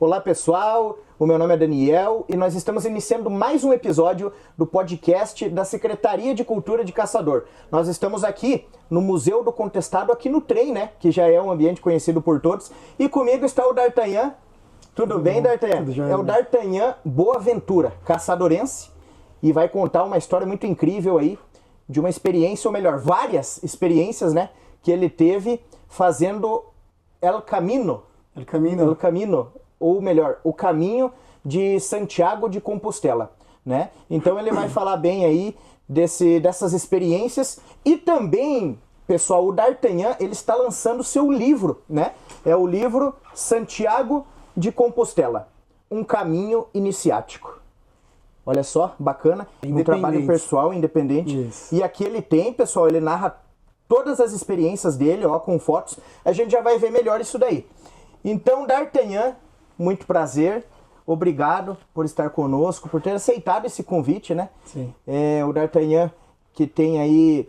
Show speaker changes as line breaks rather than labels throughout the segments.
Olá pessoal, o meu nome é Daniel e nós estamos iniciando mais um episódio do podcast da Secretaria de Cultura de Caçador. Nós estamos aqui no Museu do Contestado, aqui no trem, né? Que já é um ambiente conhecido por todos. E comigo está o D'Artagnan. Tudo bem, D'Artagnan? É o D'Artagnan Boaventura, caçadorense, e vai contar uma história muito incrível aí de uma experiência, ou melhor, várias experiências, né? Que ele teve fazendo El Camino, ou melhor, o caminho de Santiago de Compostela, né? Então ele vai falar bem aí dessas experiências e também, pessoal, o D'Artagnan, ele está lançando seu livro, né? É o livro Santiago de Compostela, um caminho iniciático. Olha só, bacana, um trabalho pessoal, independente. Isso. E aqui ele tem, pessoal, ele narra todas as experiências dele, ó, com fotos. A gente já vai ver melhor isso daí. Então, D'Artagnan, muito prazer, obrigado por estar conosco, por ter aceitado esse convite, né?
Sim.
O D'Artagnan, que tem aí,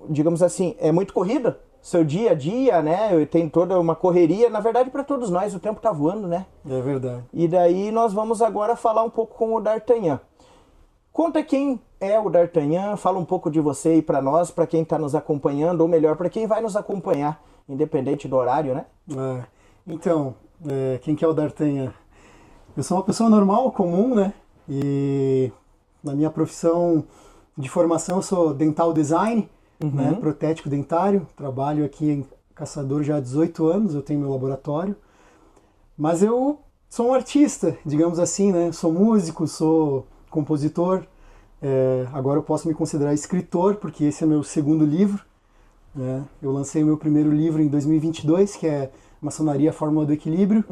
digamos assim, é muito corrida, seu dia a dia, né? Tem toda uma correria, na verdade para todos nós, o tempo tá voando, né?
É verdade.
E daí nós vamos agora falar um pouco com o D'Artagnan. Conta quem é o D'Artagnan, fala um pouco de você aí para nós, para quem está nos acompanhando, ou melhor, para quem vai nos acompanhar, independente do horário, né?
Então, quem que é o D'Artagnan? Eu sou uma pessoa normal, comum, né? E na minha profissão de formação eu sou dental design, né? Protético dentário. Trabalho aqui em Caçador já há 18 anos, eu tenho meu laboratório. Mas eu sou um artista, digamos assim, né? Sou músico, sou compositor. Agora eu posso me considerar escritor, porque esse é meu segundo livro, né? Eu lancei meu primeiro livro em 2022, que é Maçonaria, a Fórmula do Equilíbrio.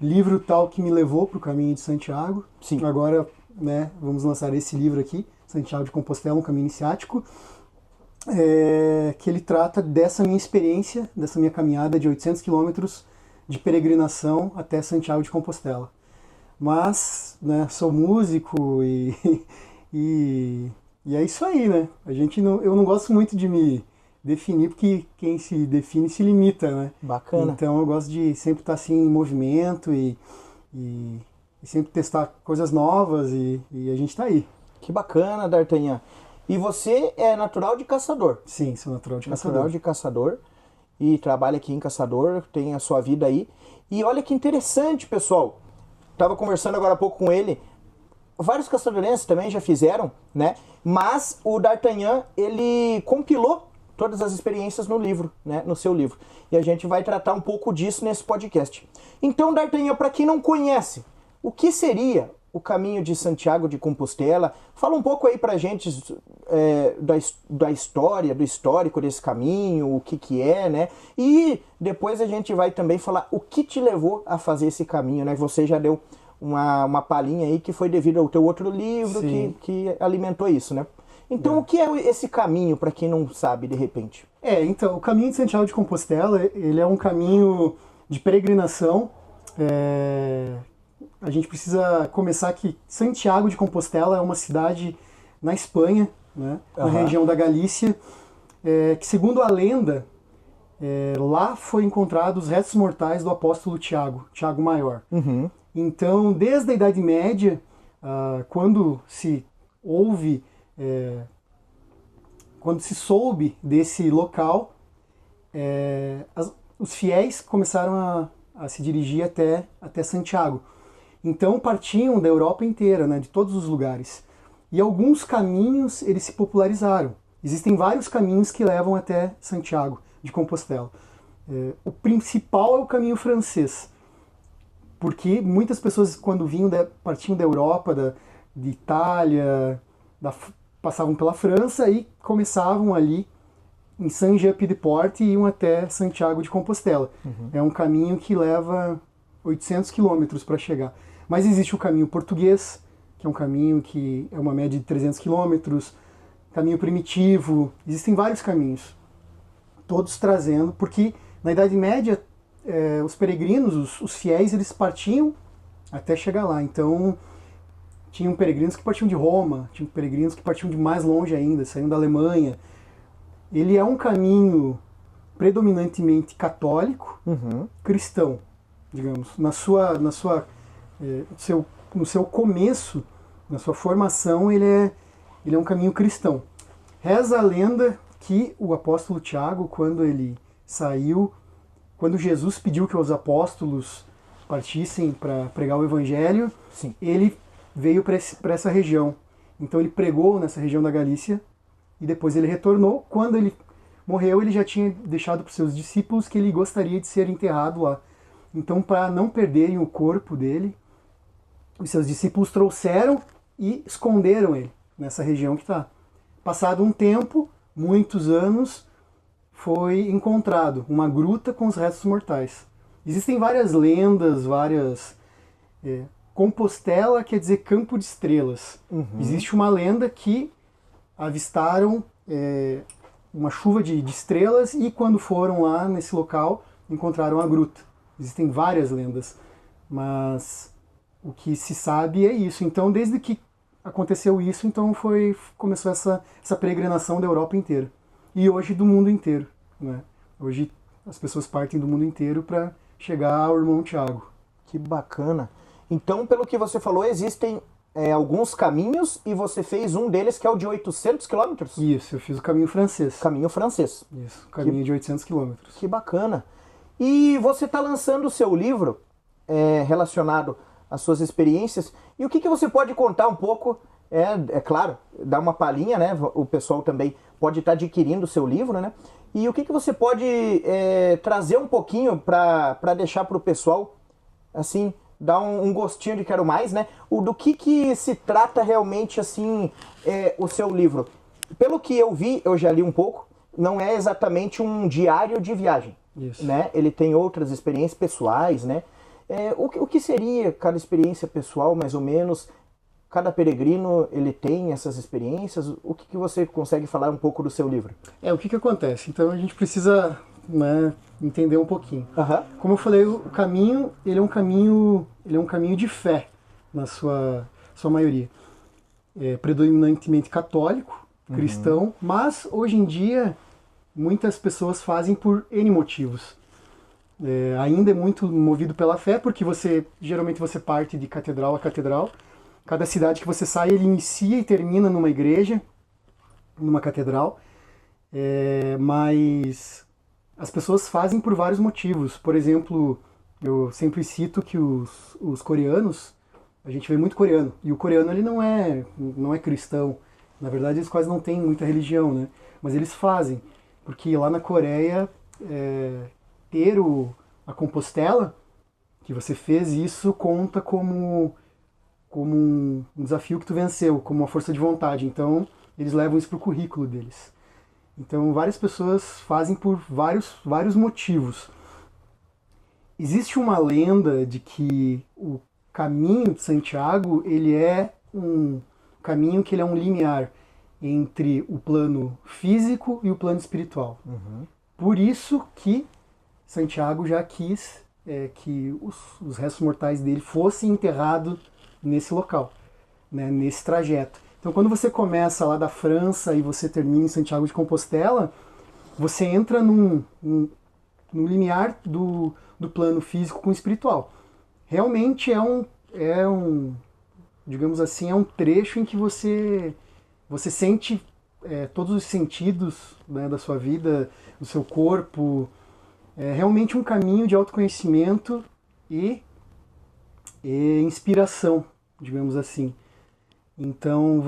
Livro tal que me levou para o caminho de Santiago.
Sim.
Agora, né, vamos lançar esse livro aqui, Santiago de Compostela, um caminho iniciático, que ele trata dessa minha experiência, dessa minha caminhada de 800 quilômetros de peregrinação até Santiago de Compostela. Mas, né, sou músico e é isso aí, né? Eu não gosto muito de me definir, porque quem se define se limita, né?
Bacana.
Então eu gosto de sempre estar assim em movimento e sempre testar coisas novas e a gente tá aí.
Que bacana, D'Artagnan. E você é natural de Caçador?
Sim, sou natural de Caçador.
Natural de Caçador e trabalha aqui em Caçador, tem a sua vida aí. E olha que interessante, pessoal. Tava conversando agora há pouco com ele. Vários caçadorenses também já fizeram, né? Mas o D'Artagnan, ele compilou todas as experiências no livro, né, no seu livro. E a gente vai tratar um pouco disso nesse podcast. Então, D'Artagnan, para quem não conhece, o que seria o caminho de Santiago de Compostela? Fala um pouco aí pra gente da história, do histórico desse caminho, o que é, né? E depois a gente vai também falar o que te levou a fazer esse caminho, né? Você já deu uma palhinha aí que foi devido ao teu outro livro que alimentou isso, né? Então, o que é esse caminho, para quem não sabe, de repente?
Então, o caminho de Santiago de Compostela, ele é um caminho de peregrinação. A gente precisa começar que Santiago de Compostela é uma cidade na Espanha, né, na região da Galícia, que, segundo a lenda, lá foi encontrados os restos mortais do apóstolo Tiago Maior. Então, desde a Idade Média, quando se soube desse local, os fiéis começaram a se dirigir até Santiago. Então partiam da Europa inteira, né, de todos os lugares. E alguns caminhos eles se popularizaram. Existem vários caminhos que levam até Santiago de Compostela. O principal é o caminho francês, porque muitas pessoas, quando partiam da Europa, de Itália, passavam pela França e começavam ali em Saint-Jean-Pied-de-Port e iam até Santiago de Compostela. É um caminho que leva 800 quilômetros para chegar. Mas existe o caminho português, que é um caminho que é uma média de 300 quilômetros, caminho primitivo, existem vários caminhos, todos trazendo, porque na Idade Média os peregrinos, os fiéis, eles partiam até chegar lá. Então, tinham peregrinos que partiam de Roma, tinham peregrinos que partiam de mais longe ainda, saíam da Alemanha. Ele é um caminho predominantemente católico, cristão. digamos, no seu começo, na sua formação, ele é um caminho cristão. Reza a lenda que o apóstolo Tiago, quando ele saiu, quando Jesus pediu que os apóstolos partissem para pregar o evangelho,
Sim.
ele veio para essa região. Então ele pregou nessa região da Galícia e depois ele retornou. Quando ele morreu, ele já tinha deixado para os seus discípulos que ele gostaria de ser enterrado lá. Então, para não perderem o corpo dele, os seus discípulos trouxeram e esconderam ele nessa região que está. Passado um tempo, muitos anos, foi encontrado uma gruta com os restos mortais. Existem várias lendas, Compostela quer dizer campo de estrelas.
Uhum.
Existe uma lenda que avistaram uma chuva de estrelas e quando foram lá nesse local, encontraram a gruta. Existem várias lendas, mas o que se sabe é isso. Então, desde que aconteceu isso, então começou essa peregrinação da Europa inteira. E hoje do mundo inteiro. Né? Hoje as pessoas partem do mundo inteiro para chegar ao irmão Tiago.
Que bacana. Então, pelo que você falou, existem alguns caminhos e você fez um deles que é o de 800 quilômetros?
Isso, eu fiz o caminho francês.
Caminho francês.
Isso, o caminho de 800 quilômetros.
Que bacana. E você está lançando o seu livro relacionado às suas experiências. E o que você pode contar um pouco? É claro, dá uma palhinha, né? O pessoal também pode estar adquirindo o seu livro, né? E o que você pode trazer um pouquinho para deixar para o pessoal, assim, dar um gostinho de quero mais, né? Do que se trata realmente, assim, o seu livro? Pelo que eu vi, eu já li um pouco, não é exatamente um diário de viagem.
Isso.
Né? Ele tem outras experiências pessoais, né? O que seria cada experiência pessoal, mais ou menos? Cada peregrino, ele tem essas experiências? O que você consegue falar um pouco do seu livro?
O que acontece? Então a gente precisa, né, entender um pouquinho.
Uhum.
Como eu falei, o caminho, ele é um caminho de fé, na sua maioria. Predominantemente católico, cristão, mas hoje em dia muitas pessoas fazem por N motivos. Ainda é muito movido pela fé, porque geralmente você parte de catedral a catedral. Cada cidade que você sai, ele inicia e termina numa igreja, numa catedral. Mas as pessoas fazem por vários motivos. Por exemplo, eu sempre cito que os coreanos, a gente vê muito coreano, e o coreano ele não é cristão. Na verdade, eles quase não têm muita religião, né? Mas eles fazem. Porque lá na Coreia, ter a Compostela, que você fez isso, conta como um desafio que tu venceu, como uma força de vontade. Então, eles levam isso para o currículo deles. Então, várias pessoas fazem por vários motivos. Existe uma lenda de que o caminho de Santiago, ele é um caminho que ele é um limiar entre o plano físico e o plano espiritual.
Uhum.
Por isso que Santiago já quis que os restos mortais dele fossem enterrados nesse local, né, nesse trajeto. Então, quando você começa lá da França e você termina em Santiago de Compostela, você entra num limiar do plano físico com o espiritual. Realmente digamos assim, é um trecho em que você sente todos os sentidos, né, da sua vida, do seu corpo. É realmente um caminho de autoconhecimento e inspiração, digamos assim. Então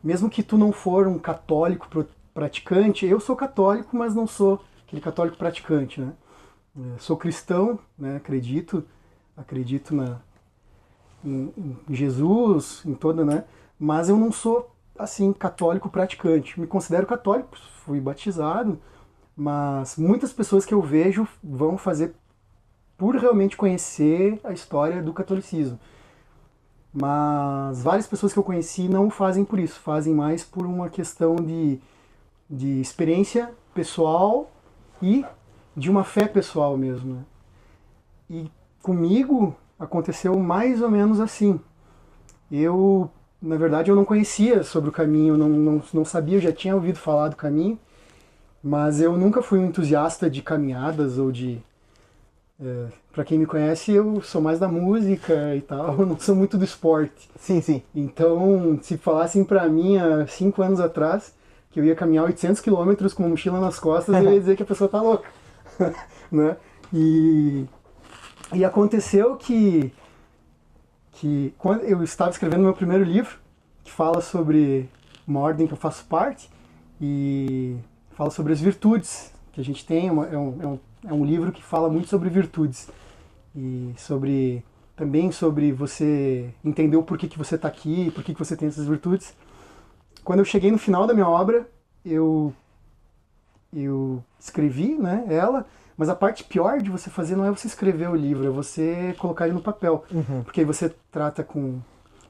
mesmo que tu não for um católico praticante, eu sou católico, mas não sou aquele católico praticante, né? Sou cristão, né? Acredito em Jesus, em toda, né? Mas eu não sou, assim, católico praticante. Me considero católico, fui batizado, mas muitas pessoas que eu vejo vão fazer por realmente conhecer a história do catolicismo. Mas várias pessoas que eu conheci não fazem por isso, fazem mais por uma questão de experiência pessoal e de uma fé pessoal mesmo, né? E comigo aconteceu mais ou menos assim. Na verdade, eu não conhecia sobre o caminho, não sabia, eu já tinha ouvido falar do caminho, mas eu nunca fui um entusiasta de caminhadas ou de Para quem me conhece, eu sou mais da música e tal, eu não sou muito do esporte.
Sim, sim.
Então, se falassem para mim há 5 anos atrás que eu ia caminhar 800 quilômetros com uma mochila nas costas, eu ia dizer que a pessoa tá louca. Né? E aconteceu que quando eu estava escrevendo meu primeiro livro, que fala sobre uma ordem que eu faço parte, e fala sobre as virtudes que a gente tem, é um livro que fala muito sobre virtudes, e também sobre você entender o porquê que você está aqui, porquê que você tem essas virtudes. Quando eu cheguei no final da minha obra, eu escrevi, né, ela, mas a parte pior de você fazer não é você escrever o livro, é você colocar ele no papel. Porque aí você trata com,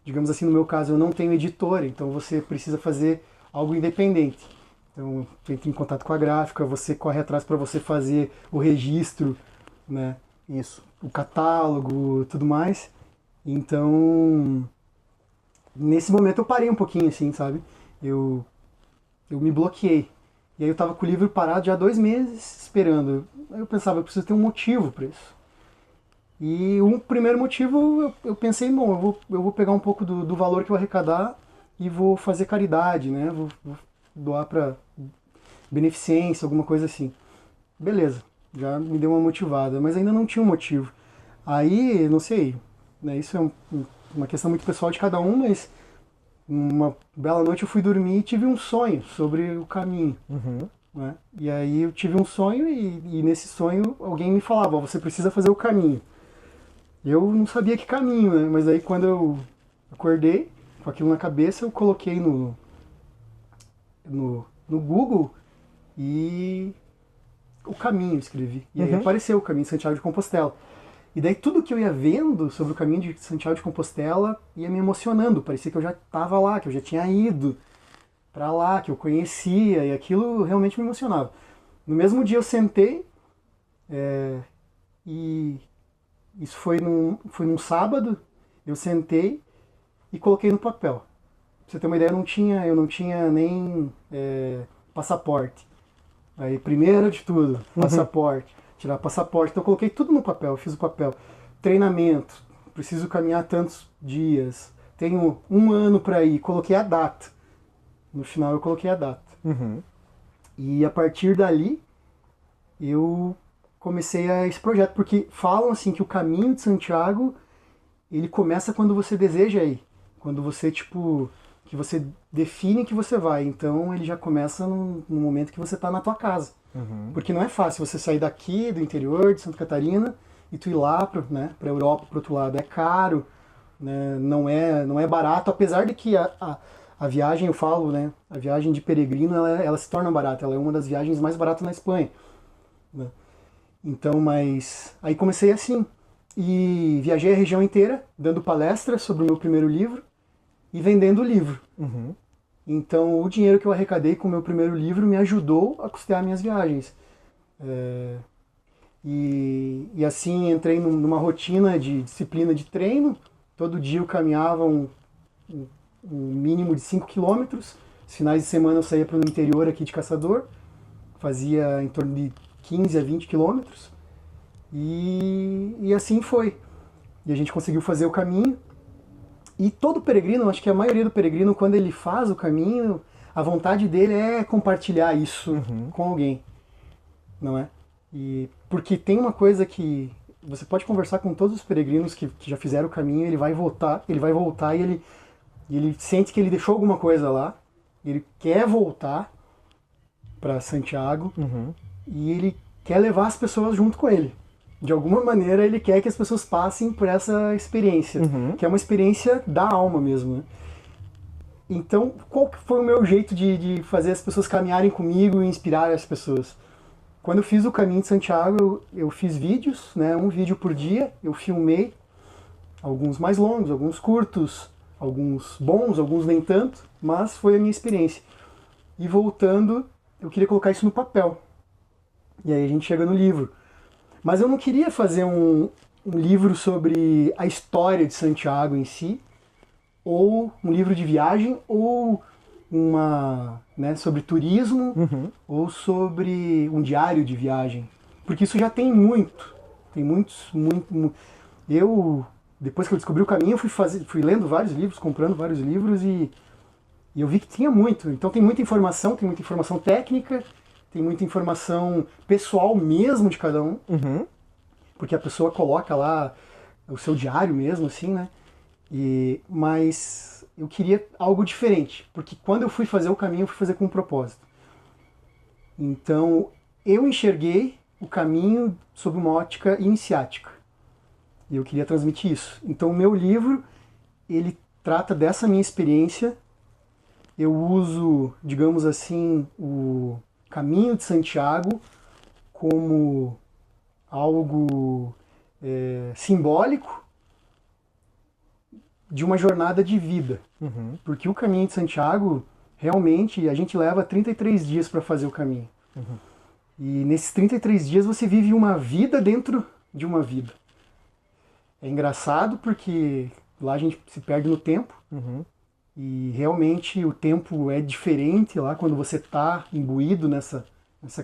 digamos assim, no meu caso, eu não tenho editora, então você precisa fazer algo independente. Então, entra em contato com a gráfica, você corre atrás para você fazer o registro, né,
Isso.
o catálogo, tudo mais. Então, nesse momento eu parei um pouquinho, assim, sabe? Eu me bloqueei. E aí eu tava com o livro parado já há 2 meses esperando. Aí eu pensava, eu preciso ter um motivo para isso. E um primeiro motivo, eu pensei, bom, eu vou pegar um pouco do valor que eu arrecadar e vou fazer caridade, né? Vou doar para beneficência, alguma coisa assim. Beleza, já me deu uma motivada, mas ainda não tinha um motivo. Aí, não sei, né? Isso é uma questão muito pessoal de cada um, mas uma bela noite eu fui dormir e tive um sonho sobre o caminho. Né? E aí eu tive um sonho e nesse sonho alguém me falava, ó, você precisa fazer o caminho. Eu não sabia que caminho, né? Mas aí quando eu acordei com aquilo na cabeça, eu coloquei no Google e o caminho escrevi. E aí apareceu o caminho de Santiago de Compostela. E daí tudo que eu ia vendo sobre o caminho de Santiago de Compostela ia me emocionando. Parecia que eu já estava lá, que eu já tinha ido para lá, que eu conhecia, e aquilo realmente me emocionava. No mesmo dia eu sentei, e isso foi num sábado, eu sentei e coloquei no papel. Pra você ter uma ideia, eu não tinha nem passaporte. Aí, primeiro de tudo, passaporte. Tirar passaporte. Então eu coloquei tudo no papel, eu fiz o papel. Treinamento, preciso caminhar tantos dias. Tenho 1 ano para ir, coloquei a data. No final eu coloquei a data. E a partir dali, eu comecei esse projeto, porque falam assim que o caminho de Santiago, ele começa quando você deseja ir. Quando você, que você define que você vai. Então ele já começa no momento que você está na tua casa. Porque não é fácil você sair daqui, do interior de Santa Catarina, e tu ir lá para, né, a Europa, para o outro lado. É caro, né, não é barato, apesar de que a viagem, eu falo, né, a viagem de peregrino, ela se torna barata. Ela é uma das viagens mais baratas na Espanha. Né? Então, mas aí comecei assim. E viajei a região inteira, dando palestra sobre o meu primeiro livro e vendendo o livro. Então, o dinheiro que eu arrecadei com o meu primeiro livro me ajudou a custear minhas viagens. E assim, entrei numa rotina de disciplina de treino. Todo dia eu caminhava um mínimo de 5 quilômetros. Os finais de semana eu saía para o interior aqui de Caçador. Fazia em torno de 15 a 20 quilômetros. E assim foi. E a gente conseguiu fazer o caminho. E todo peregrino, acho que a maioria do peregrino, quando ele faz o caminho, a vontade dele é compartilhar isso com alguém, não é? E porque tem uma coisa que você pode conversar com todos os peregrinos que já fizeram o caminho, ele vai voltar e ele sente que ele deixou alguma coisa lá, ele quer voltar para Santiago e ele quer levar as pessoas junto com ele. De alguma maneira ele quer que as pessoas passem por essa experiência, que é uma experiência da alma mesmo, né? Então, qual que foi o meu jeito de fazer as pessoas caminharem comigo e inspirar as pessoas? Quando eu fiz o Caminho de Santiago, eu fiz vídeos, né, 1 vídeo por dia, eu filmei, alguns mais longos, alguns curtos, alguns bons, alguns nem tanto, mas foi a minha experiência. E voltando, eu queria colocar isso no papel. E aí a gente chega no livro. Mas eu não queria fazer um livro sobre a história de Santiago em si, ou um livro de viagem, ou sobre turismo, ou sobre um diário de viagem. Porque isso já tem muito Tem muitos, Eu, depois que eu descobri o caminho, fui lendo vários livros, comprando vários livros e eu vi que tinha muito. Então tem muita informação técnica, tem muita informação pessoal mesmo de cada um, porque a pessoa coloca lá o seu diário mesmo, assim, né? Mas eu queria algo diferente, porque quando eu fui fazer o caminho, eu fui fazer com um propósito. Então, eu enxerguei o caminho sob uma ótica iniciática. E eu queria transmitir isso. Então, o meu livro, ele trata dessa minha experiência. Eu uso, digamos assim, o Caminho de Santiago como algo simbólico de uma jornada de vida. Porque o Caminho de Santiago, realmente, a gente leva 33 dias para fazer o caminho. E nesses 33 dias você vive uma vida dentro de uma vida. É engraçado porque lá a gente se perde no tempo. E realmente o tempo é diferente lá quando você está imbuído nessa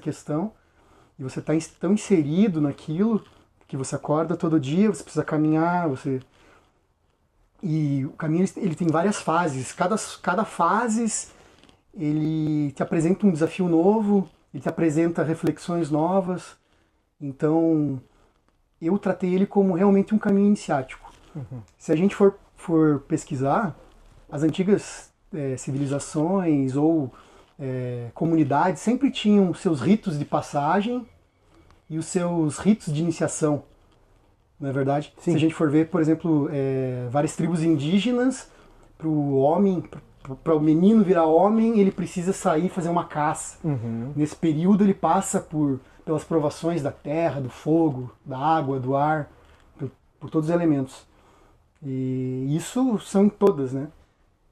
questão. E você está tão inserido naquilo que você acorda todo dia, você precisa caminhar, E o caminho ele tem várias fases. Cada fase ele te apresenta um desafio novo, ele te apresenta reflexões novas. Então, eu tratei ele como realmente um caminho iniciático. Se a gente for pesquisar, as antigas civilizações ou comunidades sempre tinham seus ritos de passagem e os seus ritos de iniciação. Não é verdade? Sim. Se a gente for ver, por exemplo, várias tribos indígenas, para o homem, para o menino virar homem, ele precisa sair e fazer uma caça. Nesse período ele passa pelas provações da terra, do fogo, da água, do ar, por todos os elementos. E isso são todas, né?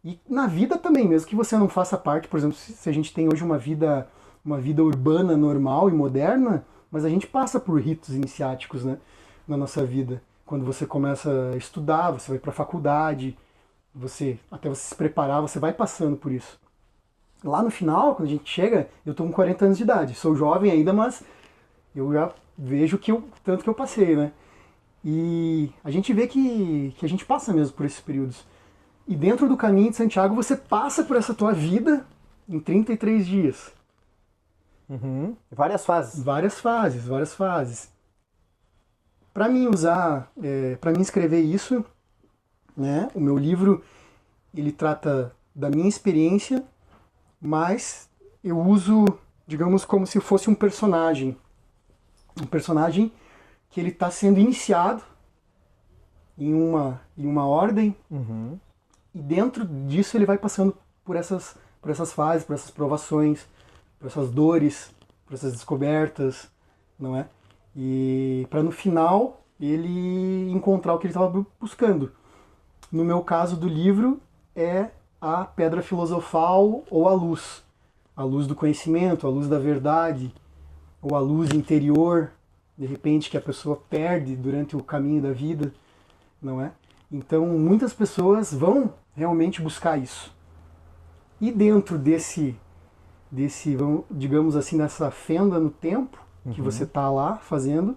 E na vida também, mesmo que você não faça parte, por exemplo, se a gente tem hoje uma vida urbana normal e moderna, mas a gente passa por ritos iniciáticos, né, na nossa vida. Quando você começa a estudar, você vai para a faculdade, até você se preparar, você vai passando por isso. Lá no final, quando a gente chega, eu estou com 40 anos de idade, sou jovem ainda, mas eu já vejo tanto que eu passei, né? E a gente vê que a gente passa mesmo por esses períodos. E dentro do Caminho de Santiago você passa por essa tua vida em 33 dias.
Várias fases.
Várias fases. Para mim escrever isso, né, o meu livro, ele trata da minha experiência, mas eu uso, digamos, como se fosse um personagem. Um personagem que ele está sendo iniciado em uma ordem, e dentro disso ele vai passando por essas fases, por essas provações, por essas dores, por essas descobertas, não é? E para no final ele encontrar o que ele estava buscando. No meu caso do livro é a pedra filosofal ou a luz do conhecimento, a luz da verdade, ou a luz interior, de repente, que a pessoa perde durante o caminho da vida, não é? Então muitas pessoas vão realmente buscar isso. E dentro desse digamos assim, nessa fenda no tempo que você está lá fazendo,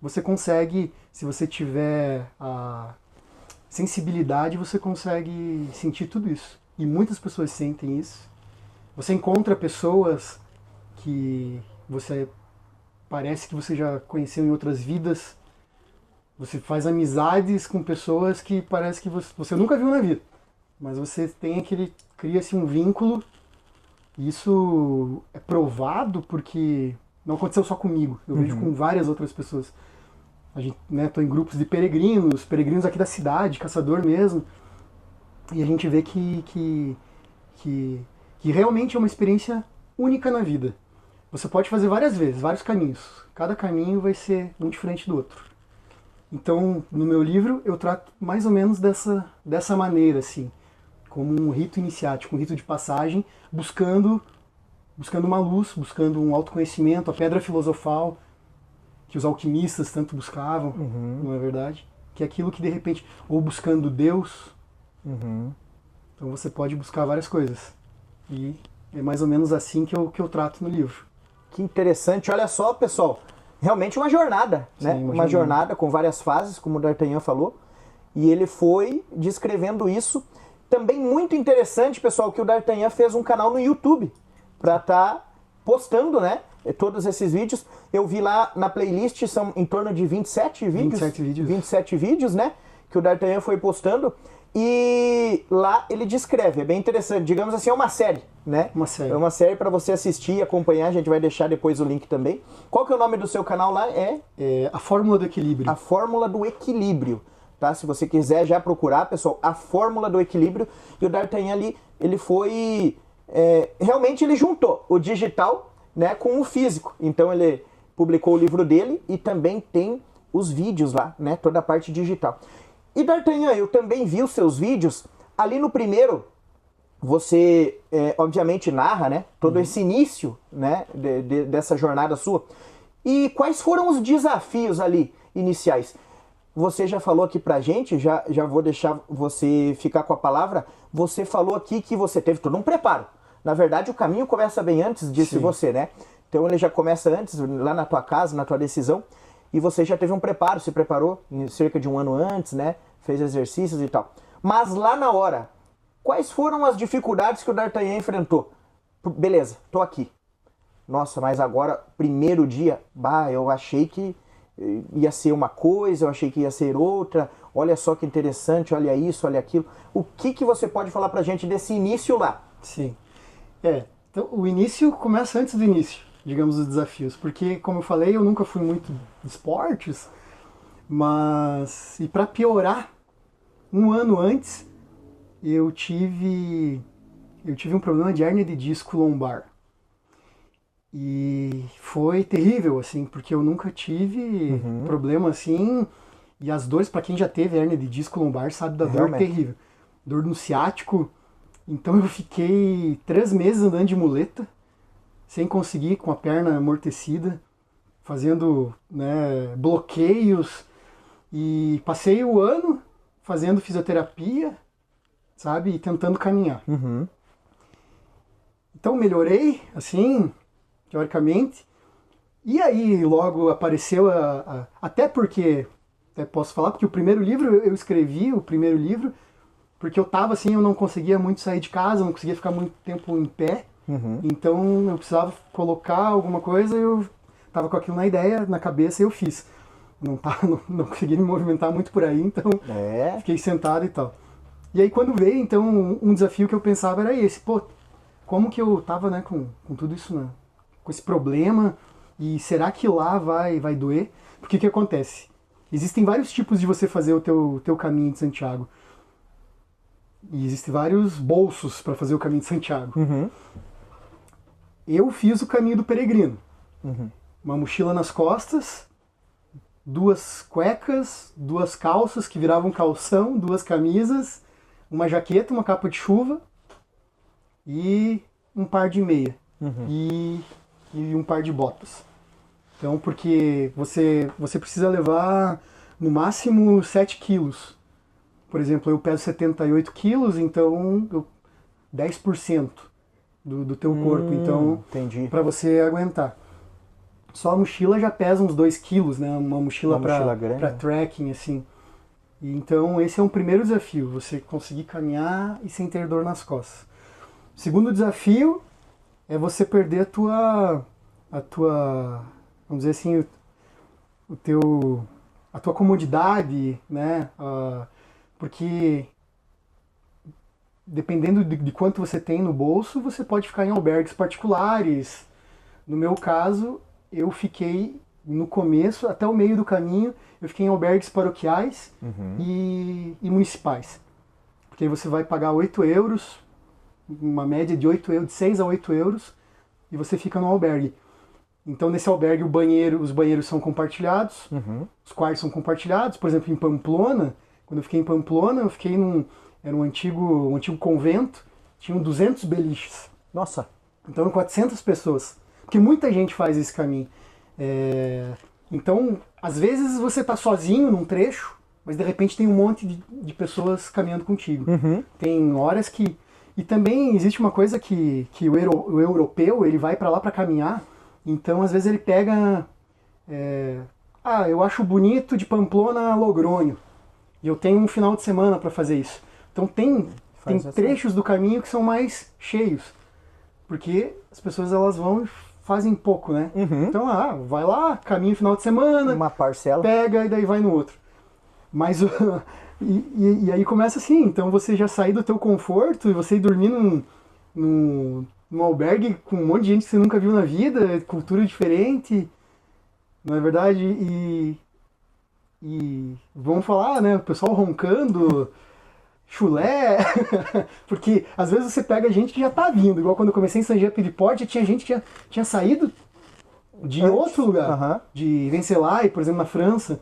você consegue, se você tiver a sensibilidade, você consegue sentir tudo isso. E muitas pessoas sentem isso. Você encontra pessoas que parece que você já conheceu em outras vidas. Você faz amizades com pessoas que parece que você nunca viu na vida. Mas você cria-se um vínculo. Isso é provado porque não aconteceu só comigo. Eu vejo com várias outras pessoas. A gente, né, tô em grupos de peregrinos aqui da cidade, caçador mesmo. E a gente vê que realmente é uma experiência única na vida. Você pode fazer várias vezes, vários caminhos. Cada caminho vai ser um diferente do outro. Então, no meu livro, eu trato mais ou menos dessa maneira, assim, como um rito iniciático, um rito de passagem, buscando uma luz, buscando um autoconhecimento, a pedra filosofal que os alquimistas tanto buscavam, não é verdade? Que é aquilo que, de repente, ou buscando Deus. Então você pode buscar várias coisas. E é mais ou menos assim que eu trato no livro.
Que interessante. Olha só, pessoal. realmente uma jornada,
Sim,
né?
uma
Jornada com várias fases, como o D'Artagnan falou. E ele foi descrevendo isso. Também muito interessante, pessoal, que o D'Artagnan fez um canal no YouTube para estar postando, né? Todos esses vídeos. Eu vi lá na playlist, são em torno de 27 vídeos. 27 vídeos, né? Que o D'Artagnan foi postando. E lá ele descreve, é bem interessante. Digamos assim, é uma série, né?
Uma série.
É uma série para você assistir e acompanhar. A gente vai deixar depois o link também. Qual que é o nome do seu canal lá?
É A Fórmula do Equilíbrio.
A Fórmula do Equilíbrio. Tá? Se você quiser já procurar, pessoal, A Fórmula do Equilíbrio. E o D'Artagnan ali, ele foi... realmente ele juntou o digital, né, com o físico. Então ele publicou o livro dele e também tem os vídeos lá, né? Toda a parte digital. E D'Artagnan, eu também vi os seus vídeos. Ali no primeiro, você obviamente narra, né, todo esse início, né, dessa jornada sua. E quais foram os desafios ali iniciais? Você já falou aqui pra gente, já vou deixar você ficar com a palavra. Você falou aqui que você teve todo um preparo. Na verdade, o caminho começa bem antes disso, você, né? Então ele já começa antes, lá na tua casa, na tua decisão. E você já teve um preparo, se preparou cerca de um ano antes, né? Fez exercícios e tal. Mas lá na hora, quais foram as dificuldades que o D'Artagnan enfrentou? Beleza, tô aqui. Nossa, mas agora, primeiro dia, eu achei que ia ser uma coisa, eu achei que ia ser outra. Olha só que interessante, olha isso, olha aquilo. O que você pode falar pra gente desse início lá?
Sim. Então o início começa antes do início, digamos, dos desafios. Porque, como eu falei, eu nunca fui muito de esportes, mas... E para piorar, um ano antes, eu tive um problema de hérnia de disco lombar. E foi terrível, assim, porque eu nunca tive problema assim. E as dores, para quem já teve hérnia de disco lombar, sabe da dor terrível. Dor no ciático. Então eu fiquei 3 meses andando de muleta, sem conseguir, com a perna amortecida, fazendo, né, bloqueios. E passei o ano fazendo fisioterapia, sabe, e tentando caminhar. Então melhorei, assim, teoricamente. E aí logo apareceu até porque, até posso falar, porque o primeiro livro, eu escrevi o primeiro livro, porque eu tava assim, eu não conseguia muito sair de casa, não conseguia ficar muito tempo em pé. Então eu precisava colocar alguma coisa, eu tava com aquilo na ideia, na cabeça, e eu fiz. Não conseguia me movimentar muito por aí, então fiquei sentado e tal. E aí quando veio, então, um desafio que eu pensava era esse, como que eu tava, né, com tudo isso, né, com esse problema, e será que lá vai doer? Porque o que acontece? Existem vários tipos de você fazer o teu caminho de Santiago. E existem vários bolsos para fazer o caminho de Santiago. Eu fiz o caminho do peregrino. Uma mochila nas costas, 2 cuecas, 2 calças que viravam calção, 2 camisas, uma jaqueta, uma capa de chuva e um par de meia. E um par de botas. Então, porque você precisa levar no máximo 7 quilos. Por exemplo, eu peso 78 quilos, então 10% do teu corpo. Então, para você aguentar. Só a mochila já pesa uns 2 quilos, né? Uma mochila para trekking, assim. E então, esse é um primeiro desafio, você conseguir caminhar e sem ter dor nas costas. O segundo desafio é você perder a tua, vamos dizer assim, a tua comodidade, né? Porque dependendo de quanto você tem no bolso, você pode ficar em albergues particulares. No meu caso, eu fiquei no começo, até o meio do caminho, eu fiquei em albergues paroquiais e municipais. Porque aí você vai pagar 8 euros, uma média de 8 euros, de 6 a 8 euros, e você fica no albergue. Então, nesse albergue, os banheiros são compartilhados, os quartos são compartilhados. Por exemplo, em Pamplona, quando eu fiquei em Pamplona, eu fiquei era um antigo convento, tinham 200 beliches.
Nossa!
Então, 400 pessoas. Porque muita gente faz esse caminho. Então, às vezes você está sozinho num trecho, mas de repente tem um monte de pessoas caminhando contigo. Tem horas que... E também existe uma coisa que o europeu, ele vai para lá para caminhar, então às vezes ele pega eu acho bonito de Pamplona a Logrônio. E eu tenho um final de semana para fazer isso. Então tem trechos do caminho que são mais cheios. Porque as pessoas elas vão e fazem pouco, né? Então, vai lá, caminho final de semana,
uma parcela,
pega e daí vai no outro. Mas e aí começa assim, então você já sair do teu conforto e você ir dormir num albergue com um monte de gente que você nunca viu na vida, cultura diferente, não é verdade? E vamos falar, né? O pessoal roncando, chulé, porque às vezes você pega gente que já tá vindo, igual quando eu comecei em Saint-Jean-Pied-de-Port, tinha gente que tinha saído de outro lugar, de Vencelai, por exemplo, na França.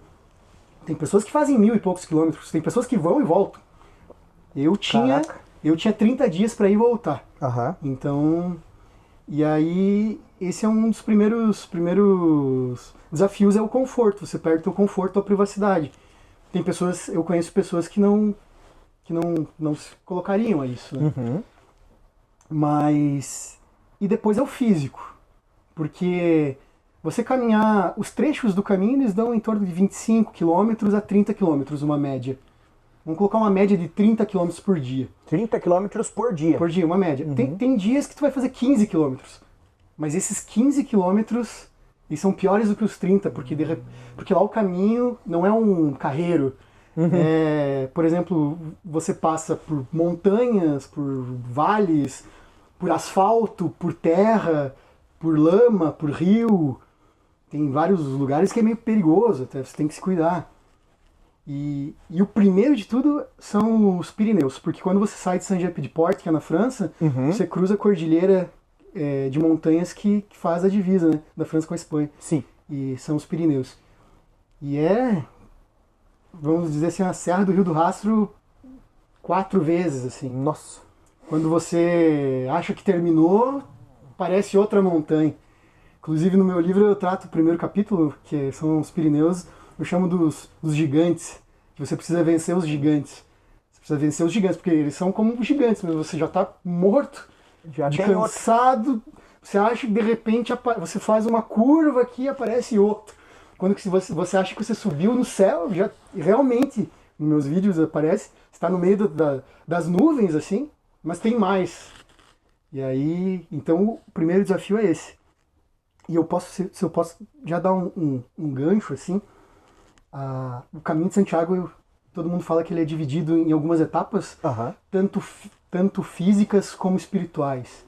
Tem pessoas que fazem 1000 e poucos quilômetros, tem pessoas que vão e voltam. Eu tinha 30 dias para ir e voltar. Então, e aí esse é um dos primeiros desafios, é o conforto. Você perde o teu conforto, a privacidade. Eu conheço pessoas que não se colocariam a isso, né? Mas e depois é o físico, porque você caminhar, os trechos do caminho eles dão em torno de 25 km a 30 km, uma média. Vamos colocar uma média de 30 km por dia.
30 km por dia?
Por dia, uma média. Tem dias que tu vai fazer 15 km, mas esses 15 km eles são piores do que os 30, porque lá o caminho não é um carreiro. Por exemplo, você passa por montanhas, por vales, por asfalto, por terra, por lama, por rio. Tem vários lugares que é meio perigoso, até você tem que se cuidar. E o primeiro de tudo são os Pirineus, porque quando você sai de Saint-Jean-Pied-de-Port, que é na França, você cruza a cordilheira de montanhas que faz a divisa, né, da França com a Espanha.
Sim.
E são os Pirineus. E vamos dizer assim, a Serra do Rio do Rastro 4 vezes, assim.
Nossa!
Quando você acha que terminou, parece outra montanha. Inclusive no meu livro eu trato o primeiro capítulo, que são os Pirineus, eu chamo dos gigantes, que você precisa vencer os gigantes. Você precisa vencer os gigantes, porque eles são como gigantes, mas você já está morto, cansado, você acha que de repente você faz uma curva aqui e aparece outro. Quando você acha que você subiu no céu, já realmente, nos meus vídeos aparece, está no meio das nuvens, assim, mas tem mais. E aí, então o primeiro desafio é esse. E se eu posso já dar um gancho, assim, o caminho de Santiago, todo mundo fala que ele é dividido em algumas etapas, tanto físicas como espirituais.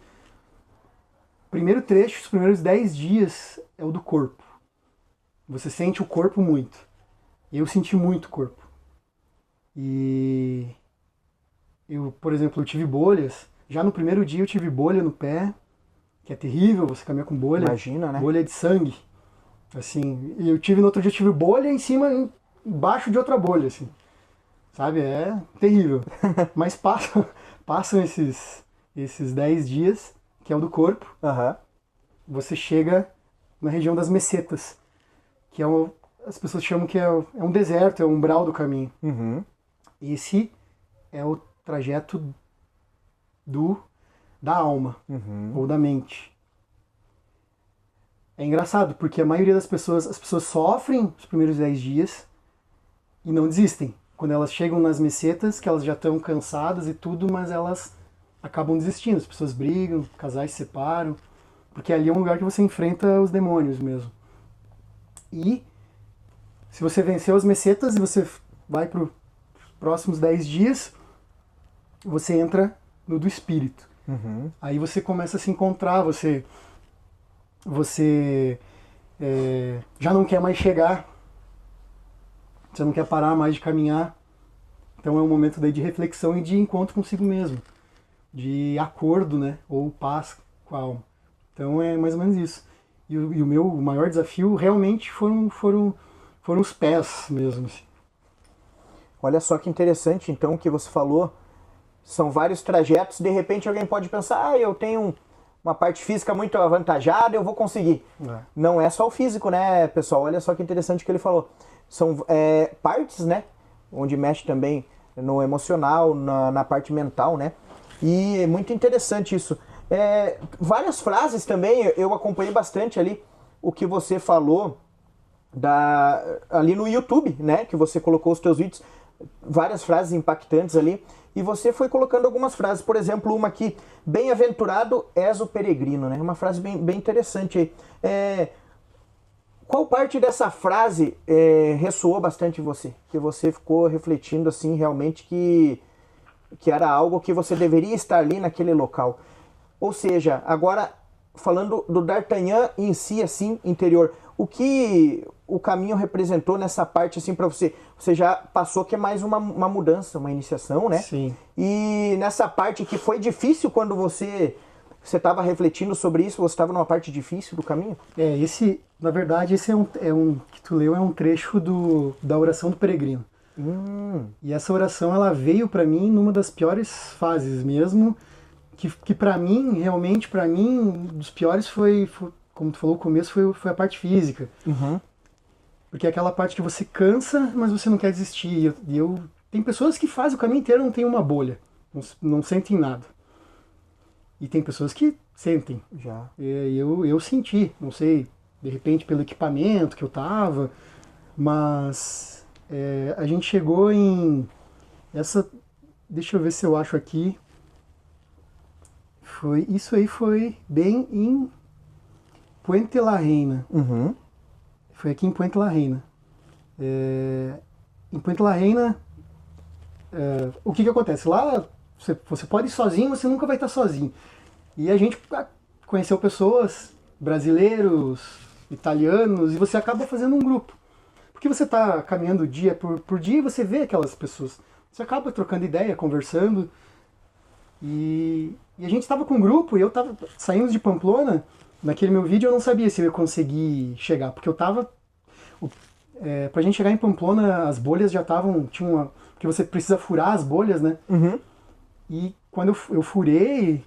Primeiro trecho, os primeiros 10 dias é o do corpo. Você sente o corpo muito. Eu senti muito o corpo. E por exemplo, eu tive bolhas. Já no primeiro dia eu tive bolha no pé, que é terrível você caminhar com bolha.
Imagina, né?
Bolha de sangue. Assim, e no outro dia eu tive bolha embaixo de outra bolha, assim. Sabe? É terrível. Mas passam esses 10 dias, que é o do corpo. Você chega na região das mesetas, que as pessoas chamam que é um deserto, é o umbral do caminho. Esse é o trajeto da alma, ou da mente. É engraçado, porque a maioria das pessoas, as pessoas sofrem os primeiros 10 dias e não desistem. Quando elas chegam nas mesetas, que elas já estão cansadas e tudo, mas elas acabam desistindo. As pessoas brigam, casais se separam, porque ali é um lugar que você enfrenta os demônios mesmo. E se você venceu as mesetas e você vai para os próximos 10 dias, você entra no do espírito. Aí você começa a se encontrar, você já não quer mais chegar, você não quer parar mais de caminhar. Então é um momento daí de reflexão e de encontro consigo mesmo, de acordo, né, ou paz com a alma. Então é mais ou menos isso. E o meu maior desafio realmente foram os pés mesmo. Assim.
Olha só que interessante, então, o que você falou. São vários trajetos, de repente alguém pode pensar, eu tenho uma parte física muito avantajada, eu vou conseguir. Não é só o físico, né, pessoal? Olha só que interessante o que ele falou. São partes, né, onde mexe também no emocional, na parte mental, né? E é muito interessante isso. Várias frases também, eu acompanhei bastante ali o que você falou ali no YouTube, né? Que você colocou os teus vídeos, várias frases impactantes ali. E você foi colocando algumas frases. Por exemplo, uma aqui, bem-aventurado és o peregrino, né? Uma frase bem interessante aí. Qual parte dessa frase ressoou bastante em você? Que você ficou refletindo assim, realmente que era algo que você deveria estar ali naquele local. Ou seja, agora falando do D'Artagnan em si, assim, interior, o que o caminho representou nessa parte, assim, para você? Você já passou que é mais uma mudança, uma iniciação, né?
Sim.
E nessa parte que foi difícil quando você estava refletindo sobre isso, você estava numa parte difícil do caminho?
Na verdade, esse que tu leu é um trecho da oração do peregrino. E essa oração, ela veio para mim numa das piores fases mesmo, que para mim, realmente, para mim, um dos piores foi, como tu falou, o começo foi a parte física.
Uhum.
Porque é aquela parte que você cansa, mas você não quer desistir. Tem pessoas que fazem o caminho inteiro e não tem uma bolha, não sentem nada. E tem pessoas que sentem.
Já.
Eu senti, não sei, de repente pelo equipamento que eu tava, mas a gente chegou em deixa eu ver se eu acho aqui. Isso aí foi bem em Puente la Reina.
Uhum.
Foi aqui em Puente la Reina. Em Puente la Reina, o que acontece? Lá você pode ir sozinho, você nunca vai estar sozinho. E a gente conheceu pessoas, brasileiros, italianos, e você acaba fazendo um grupo. Porque você está caminhando dia por dia e você vê aquelas pessoas. Você acaba trocando ideia, conversando. E a gente estava com um grupo e eu estava saindo de Pamplona. Naquele meu vídeo eu não sabia se eu ia conseguir chegar, porque eu estava... pra gente chegar em Pamplona, as bolhas já estavam... Porque você precisa furar as bolhas, né?
Uhum.
E quando eu furei,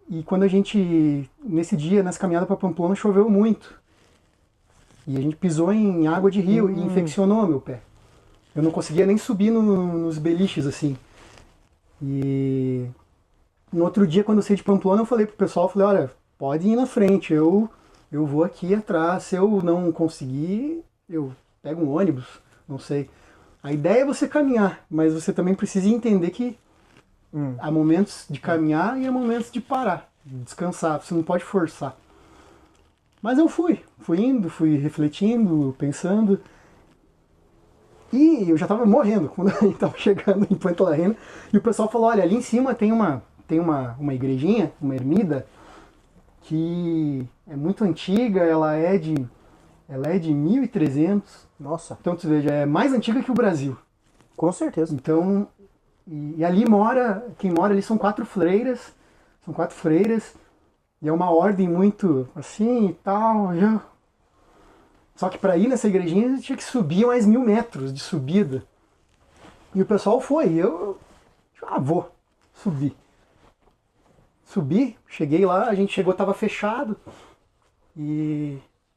e quando a gente, nesse dia, nessa caminhada para Pamplona, choveu muito. E a gente pisou em água de rio e infeccionou meu pé. Eu não conseguia nem subir nos beliches, assim. E no outro dia, quando eu saí de Pamplona, eu falei pro pessoal, olha, pode ir na frente, eu vou aqui atrás. Se eu não conseguir, eu pego um ônibus, não sei. A ideia é você caminhar, mas você também precisa entender que há momentos de caminhar e há momentos de parar, de descansar. Você não pode forçar. Mas eu fui indo, fui refletindo, pensando. E eu já estava morrendo quando a gente estava chegando em Puente la Reina. E o pessoal falou, olha, ali em cima tem uma igrejinha, uma ermida, que é muito antiga, ela é de 1300.
Nossa.
Então, você veja, é mais antiga que o Brasil.
Com certeza.
Então, e ali quem mora ali são 4 freiras, e é uma ordem muito assim e tal. Só que para ir nessa igrejinha eu tinha que subir mais 1000 metros de subida. E o pessoal foi, eu vou subir. Subi, cheguei lá, a gente chegou, tava fechado.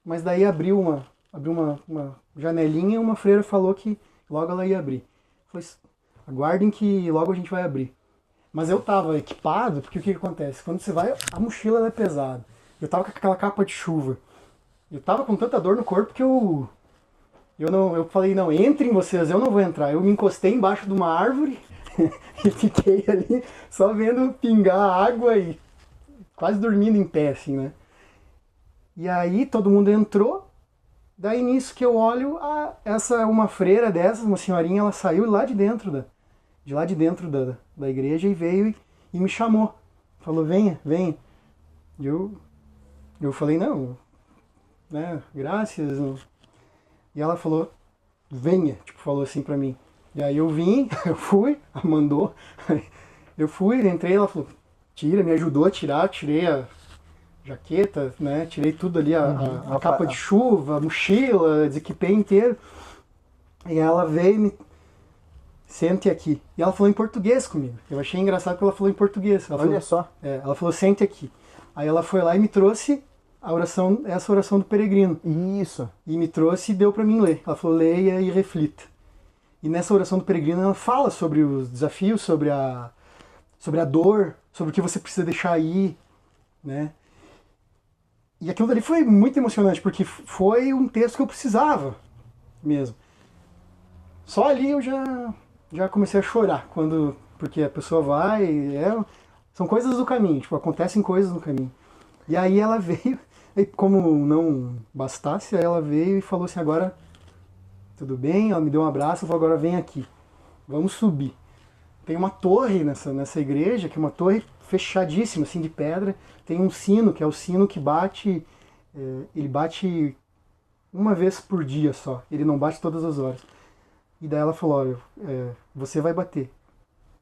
Mas daí abriu uma janelinha e uma freira falou que logo ela ia abrir. Falei, aguardem que logo a gente vai abrir. Mas eu tava equipado, porque o que acontece? Quando você vai, a mochila ela é pesada. Eu tava com aquela capa de chuva. Eu tava com tanta dor no corpo que eu falei, não, entrem vocês, eu não vou entrar. Eu me encostei embaixo de uma árvore e fiquei ali só vendo pingar água e quase dormindo em pé, assim, né? E aí todo mundo entrou, daí nisso que eu olho, uma freira dessas, uma senhorinha, ela saiu lá de dentro da igreja e veio e me chamou. Falou, venha. E eu falei, não, né, graças. E ela falou, venha, falou assim pra mim. E aí eu vim, eu fui, ela mandou. Eu fui, entrei, ela falou, me ajudou a tirar, tirei a jaqueta, né, tirei tudo ali, a capa de chuva, a mochila, desequipei inteiro. E ela veio e me... Sente aqui. E ela falou em português comigo. Eu achei engraçado que ela falou em português.
Olha só.
Ela falou, sente aqui. Aí ela foi lá e me trouxe essa oração do peregrino.
Isso.
E me trouxe e deu para mim ler. Ela falou, leia e reflita. E nessa oração do peregrino ela fala sobre os desafios, sobre a dor, sobre o que você precisa deixar ir, né? E aquilo dali foi muito emocionante, porque foi um texto que eu precisava. mesmo. Só ali eu já comecei a chorar, porque a pessoa vai, são coisas do caminho, tipo, acontecem coisas no caminho. E aí ela veio, e como não bastasse, ela veio e falou assim, agora tudo bem, ela me deu um abraço, falou, agora vem aqui, vamos subir. Tem uma torre nessa igreja, que é uma torre fechadíssima, assim, de pedra, tem um sino, que é o sino que bate, ele bate uma vez por dia só, ele não bate todas as horas. E daí ela falou, olha, você vai bater.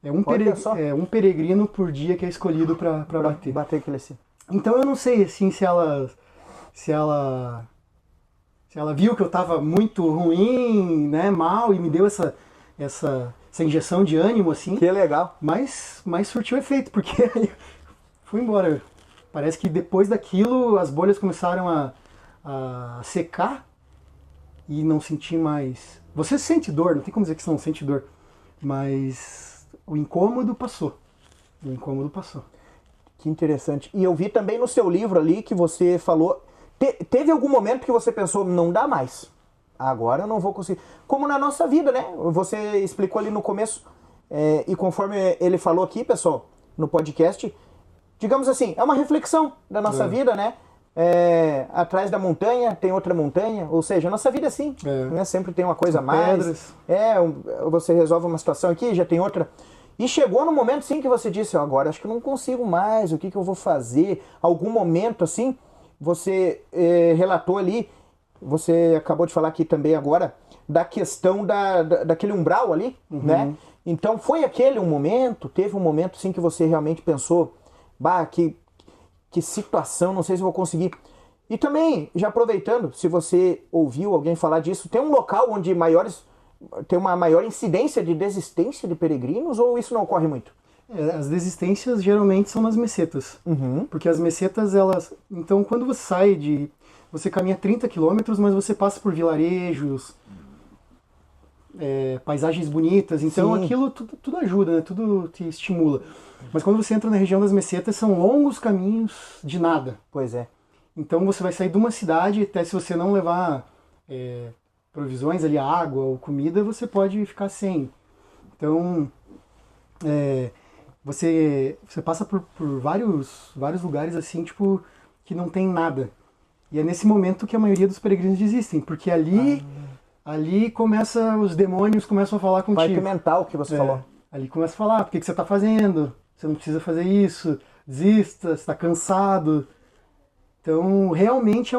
É um peregrino por dia que é escolhido para bater.
Bater aquele assim.
Então eu não sei assim se ela viu que eu estava muito ruim, né, mal, e me deu essa injeção de ânimo assim.
Que legal.
Mas surtiu efeito, porque aí fui embora. Parece que depois daquilo as bolhas começaram a secar e não senti mais. Você sente dor, não tem como dizer que você não sente dor, mas o incômodo passou. O incômodo passou.
Que interessante. E eu vi também no seu livro ali que você falou... Teve algum momento que você pensou, não dá mais. Agora eu não vou conseguir. Como na nossa vida, né? Você explicou ali no começo. E conforme ele falou aqui, pessoal, no podcast, digamos assim, é uma reflexão da nossa vida, né? Atrás da montanha tem outra montanha, ou seja, a nossa vida é assim, né? Sempre tem uma coisa a mais.
Pedras.
Você resolve uma situação aqui, já tem outra. E chegou no momento sim que você disse, agora acho que eu não consigo mais, o que eu vou fazer? Algum momento assim, você relatou ali, você acabou de falar aqui também agora, da questão daquele umbral ali, né? Então foi aquele um momento, teve um momento sim que você realmente pensou, bah, que situação, não sei se vou conseguir. E também, já aproveitando, se você ouviu alguém falar disso, tem um local onde tem uma maior incidência de desistência de peregrinos ou isso não ocorre muito?
As desistências geralmente são nas mesetas. Porque as mesetas, elas... Então, quando você sai você caminha 30 quilômetros, mas você passa por vilarejos, paisagens bonitas. Então,
Sim.
aquilo tudo ajuda, né? Tudo te estimula. Mas quando você entra na região das mesetas, são longos caminhos de nada.
Pois é.
Então, você vai sair de uma cidade, até se você não levar provisões ali, água ou comida, você pode ficar sem. Então, você passa por vários lugares assim, tipo, que não tem nada. E é nesse momento que a maioria dos peregrinos desistem, porque ali os demônios começam a falar contigo.
Parte mental que você falou.
Ali começa a falar, por que você está fazendo? Você não precisa fazer isso, desista, você está cansado. Então, realmente é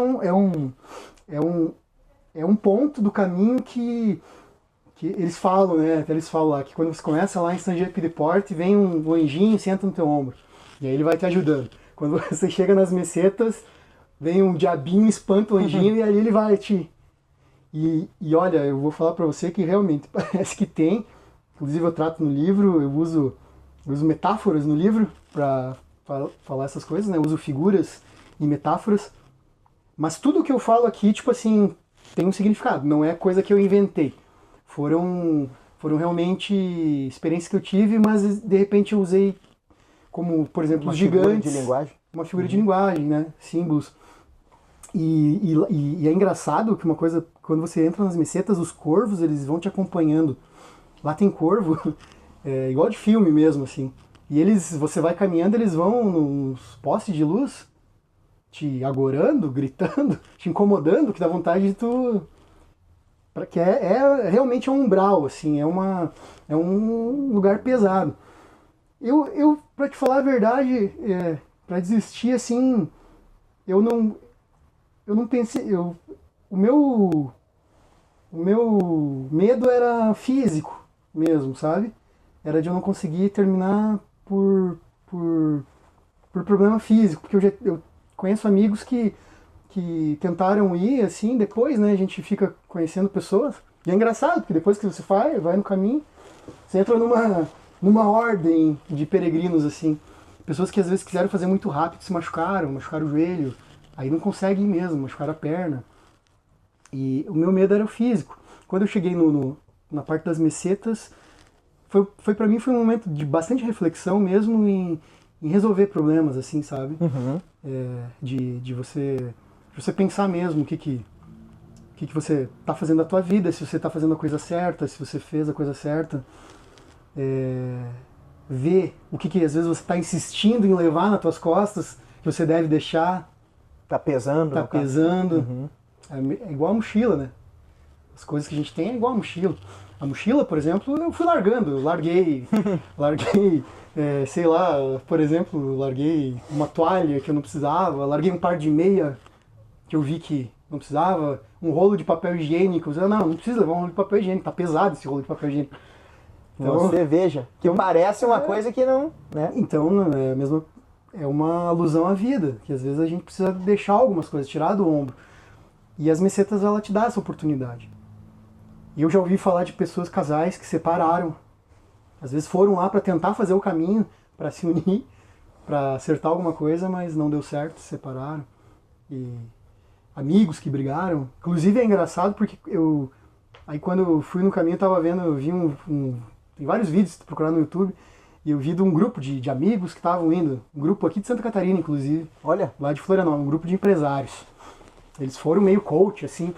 um ponto do caminho que eles falam, né? Até eles falam lá, que quando você começa lá em Saint-Jean-Pied-de-Port, vem um anjinho e senta no teu ombro. E aí ele vai te ajudando. Quando você chega nas mesetas, vem um diabinho, espanta o anjinho e aí ele vai te... E olha, eu vou falar pra você que realmente parece que tem. Inclusive eu trato no livro, eu uso metáforas no livro pra falar essas coisas, né? Eu uso figuras e metáforas. Mas tudo que eu falo aqui, tipo assim, tem um significado. Não é coisa que eu inventei. Foram realmente experiências que eu tive, mas de repente eu usei como, por exemplo, os gigantes.
Uma figura de linguagem.
Uma figura de linguagem, né? Símbolos. E é engraçado que uma coisa, quando você entra nas mesetas, os corvos, eles vão te acompanhando. Lá tem corvo, igual de filme mesmo, assim. E você vai caminhando, eles vão nos postes de luz, te agorando, gritando, te incomodando, que dá vontade de tu... Que realmente é um umbral, assim, é um lugar pesado. Eu pra te falar a verdade, pra desistir, assim, eu não pensei... O meu medo era físico mesmo, sabe? Era de eu não conseguir terminar por problema físico, porque eu conheço amigos que tentaram ir, assim, depois, né, a gente fica conhecendo pessoas, e é engraçado, porque depois que você vai no caminho, você entra numa ordem de peregrinos, assim, pessoas que às vezes quiseram fazer muito rápido, se machucaram o joelho, aí não conseguem ir mesmo, machucaram a perna, e o meu medo era o físico. Quando eu cheguei na parte das mesetas, pra mim foi um momento de bastante reflexão mesmo em resolver problemas, assim, sabe? De você pensar mesmo o que o que você está fazendo da tua vida, se você está fazendo a coisa certa, se você fez a coisa certa. Ver o que às vezes você está insistindo em levar nas tuas costas, que você deve deixar.
Tá pesando.
Tá pesando. Uhum. É igual a mochila, né? As coisas que a gente tem é igual a mochila. A mochila, por exemplo, eu fui largando. Eu larguei, sei lá, por exemplo, larguei uma toalha que eu não precisava, larguei um par de meia que eu vi que não precisava, um rolo de papel higiênico. Eu não precisa levar um rolo de papel higiênico, tá pesado esse rolo de papel higiênico.
Então, você veja, que parece uma coisa que não... Né?
Então, é uma alusão à vida, que às vezes a gente precisa deixar algumas coisas, tirar do ombro. E as mesetas, ela te dá essa oportunidade. E eu já ouvi falar de pessoas, casais, que separaram. Às vezes foram lá para tentar fazer o caminho, para se unir, para acertar alguma coisa, mas não deu certo, se separaram. E amigos que brigaram. Inclusive é engraçado porque aí quando eu fui no caminho, eu vi tem vários vídeos, se procurar no YouTube, e eu vi de um grupo de amigos que estavam indo, um grupo aqui de Santa Catarina, inclusive.
Olha.
Lá de Florianópolis, um grupo de empresários. Eles foram meio coach, assim,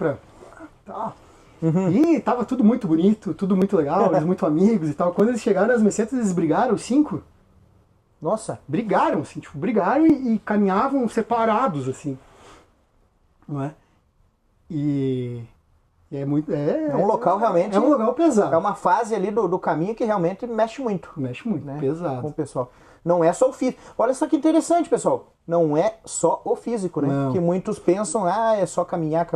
E tava tudo muito bonito, tudo muito legal, eles muito amigos e tal. Quando eles chegaram nas mesetas, eles brigaram, os 5.
Nossa.
Brigaram, assim, brigaram e caminhavam separados, assim. Não é? E é muito...
É um local realmente...
É um local pesado.
É uma fase ali do caminho que realmente mexe muito.
Mexe muito, né? Pesado.
Com o pessoal. Não é só o físico. Olha só que interessante, pessoal. Não é só o físico, né?
Não.
Que muitos pensam, é só caminhar.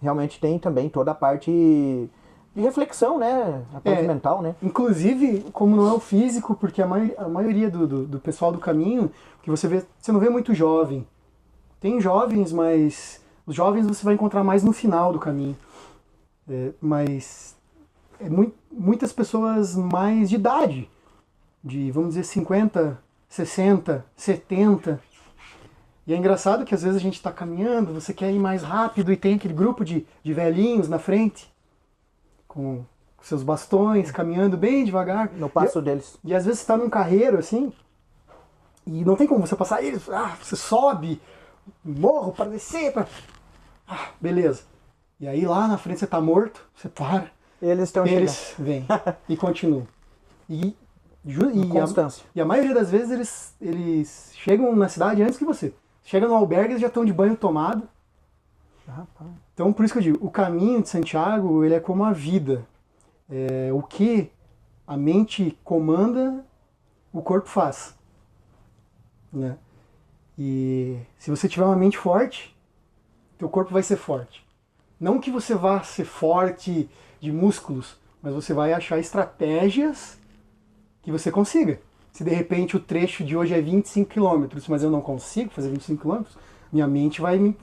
Realmente tem também toda a parte de reflexão, né? A parte mental, né?
Inclusive, como não é o físico, porque a maioria do pessoal do caminho, que você não vê muito jovem. Tem jovens, mas os jovens você vai encontrar mais no final do caminho. Mas muitas pessoas mais de idade, de, vamos dizer, 50, 60, 70. E é engraçado que às vezes a gente está caminhando, você quer ir mais rápido e tem aquele grupo de velhinhos na frente, com seus bastões, caminhando bem devagar.
No passo deles.
E às vezes você está num carreiro assim, e não tem como você passar eles, você sobe, morro para descer, beleza. E aí lá na frente você tá morto, você para.
Eles
vêm e continuam. E
constância.
E a maioria das vezes eles chegam na cidade antes que você. Chega no albergue, eles já estão de banho tomado. Então por isso que eu digo, o caminho de Santiago, ele é como a vida. O que a mente comanda, o corpo faz. Né? E se você tiver uma mente forte, teu corpo vai ser forte. Não que você vá ser forte de músculos, mas você vai achar estratégias que você consiga. Se de repente o trecho de hoje é 25 km, mas eu não consigo fazer 25 km, minha mente vai me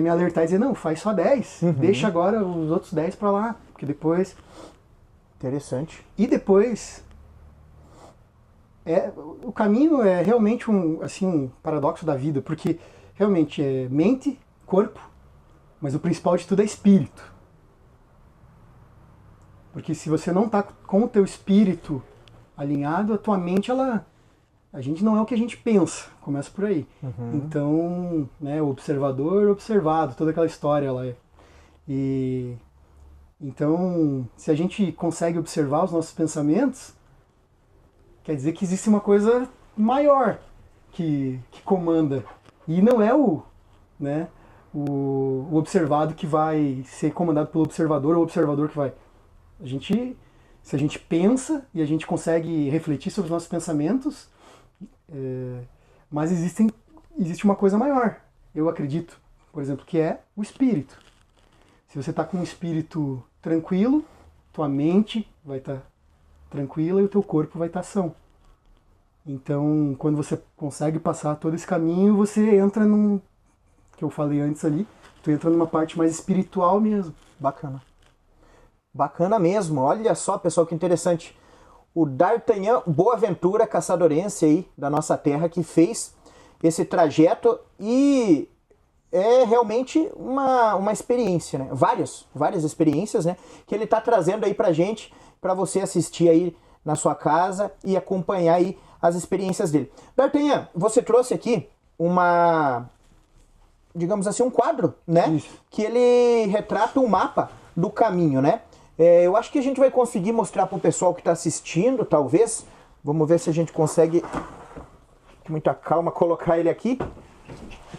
alertar e dizer, não, faz só 10. Deixa agora os outros 10 para lá, porque depois...
Interessante.
E depois... o caminho é realmente um paradoxo da vida, porque realmente é mente, corpo, mas o principal de tudo é espírito. Porque se você não está com o teu espírito alinhado, a tua mente, a gente não é o que a gente pensa. Começa por aí. Então, né, o observador, observado, toda aquela história lá. E então, se a gente consegue observar os nossos pensamentos, quer dizer que existe uma coisa maior que comanda. E não é o observado que vai ser comandado pelo observador ou o observador que vai. Se a gente pensa e a gente consegue refletir sobre os nossos pensamentos, mas existe uma coisa maior, eu acredito, por exemplo, que é o espírito. Se você está com um espírito tranquilo, tua mente vai estar tranquila e o teu corpo vai estar são. Então, quando você consegue passar todo esse caminho, você entra que eu falei antes ali, tu entra numa parte mais espiritual mesmo.
Bacana. Bacana mesmo. Olha só, pessoal, que interessante. O D'Artagnan Boaventura, caçadorense aí da nossa terra, que fez esse trajeto e é realmente uma experiência, né? Várias experiências, né? Que ele está trazendo aí pra gente, para você assistir aí na sua casa e acompanhar aí as experiências dele. D'Artagnan, você trouxe aqui digamos assim, um quadro, né?
Isso.
Que ele retrata um mapa do caminho, né? Eu acho que a gente vai conseguir mostrar para o pessoal que está assistindo, talvez. Vamos ver se a gente consegue, com muita calma, colocar ele aqui.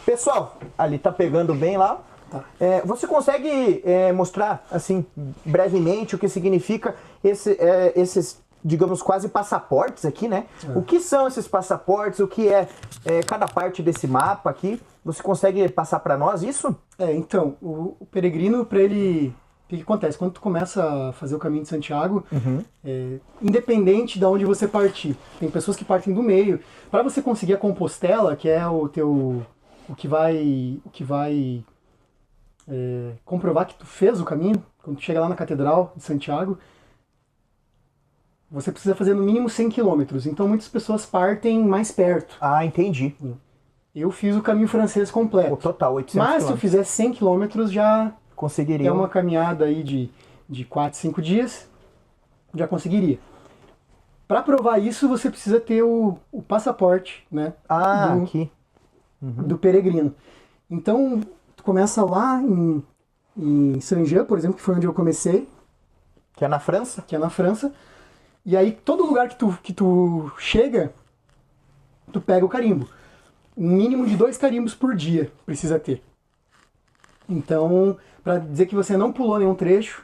Pessoal, ali tá pegando bem lá.
Tá.
Você consegue mostrar, assim, brevemente o que significa esses, digamos, quase passaportes aqui, né? O que são esses passaportes, o que é cada parte desse mapa aqui? Você consegue passar para nós isso?
Então, o peregrino, para ele... O que acontece? Quando tu começa a fazer o caminho de Santiago, independente de onde você partir, tem pessoas que partem do meio. Para você conseguir a Compostela, que é o que vai comprovar que tu fez o caminho, quando tu chega lá na Catedral de Santiago, você precisa fazer no mínimo 100 quilômetros. Então muitas pessoas partem mais perto.
Ah, entendi.
Eu fiz o caminho francês completo.
O total, 800
Mas se eu fizer 100 quilômetros já...
conseguiria.
É uma caminhada aí de 4, 5 dias, já conseguiria. Para provar isso, você precisa ter o passaporte, né?
Aqui.
Do peregrino. Então, tu começa lá em Saint-Jean, por exemplo, que foi onde eu comecei.
Que é na França?
Que é na França. E aí, todo lugar que tu chega, tu pega o carimbo. Um mínimo de 2 carimbos por dia precisa ter. Então, para dizer que você não pulou nenhum trecho,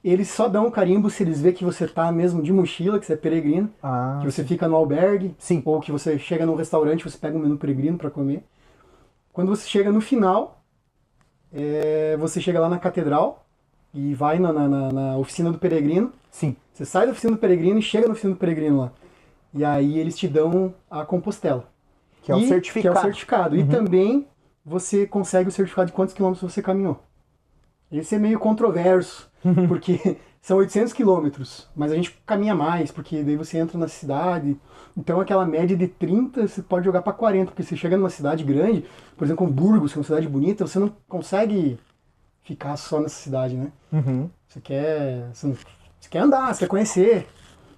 eles só dão o carimbo se eles verem que você tá mesmo de mochila, que você é peregrino, que você fica no albergue,
Sim.
ou que você chega num restaurante, você pega um menu peregrino para comer. Quando você chega no final, você chega lá na catedral e vai na oficina do peregrino.
Sim.
Você sai da oficina do peregrino e chega na oficina do peregrino lá. E aí eles te dão a Compostela.
Que é o certificado.
Que é o certificado. E também você consegue o certificado de quantos quilômetros você caminhou. Esse é meio controverso, porque são 800 quilômetros, mas a gente caminha mais, porque daí você entra na cidade, então aquela média de 30 você pode jogar para 40, porque você chega numa cidade grande, por exemplo, como Burgos, que é uma cidade bonita, você não consegue ficar só nessa cidade, né? Você quer andar, você quer conhecer,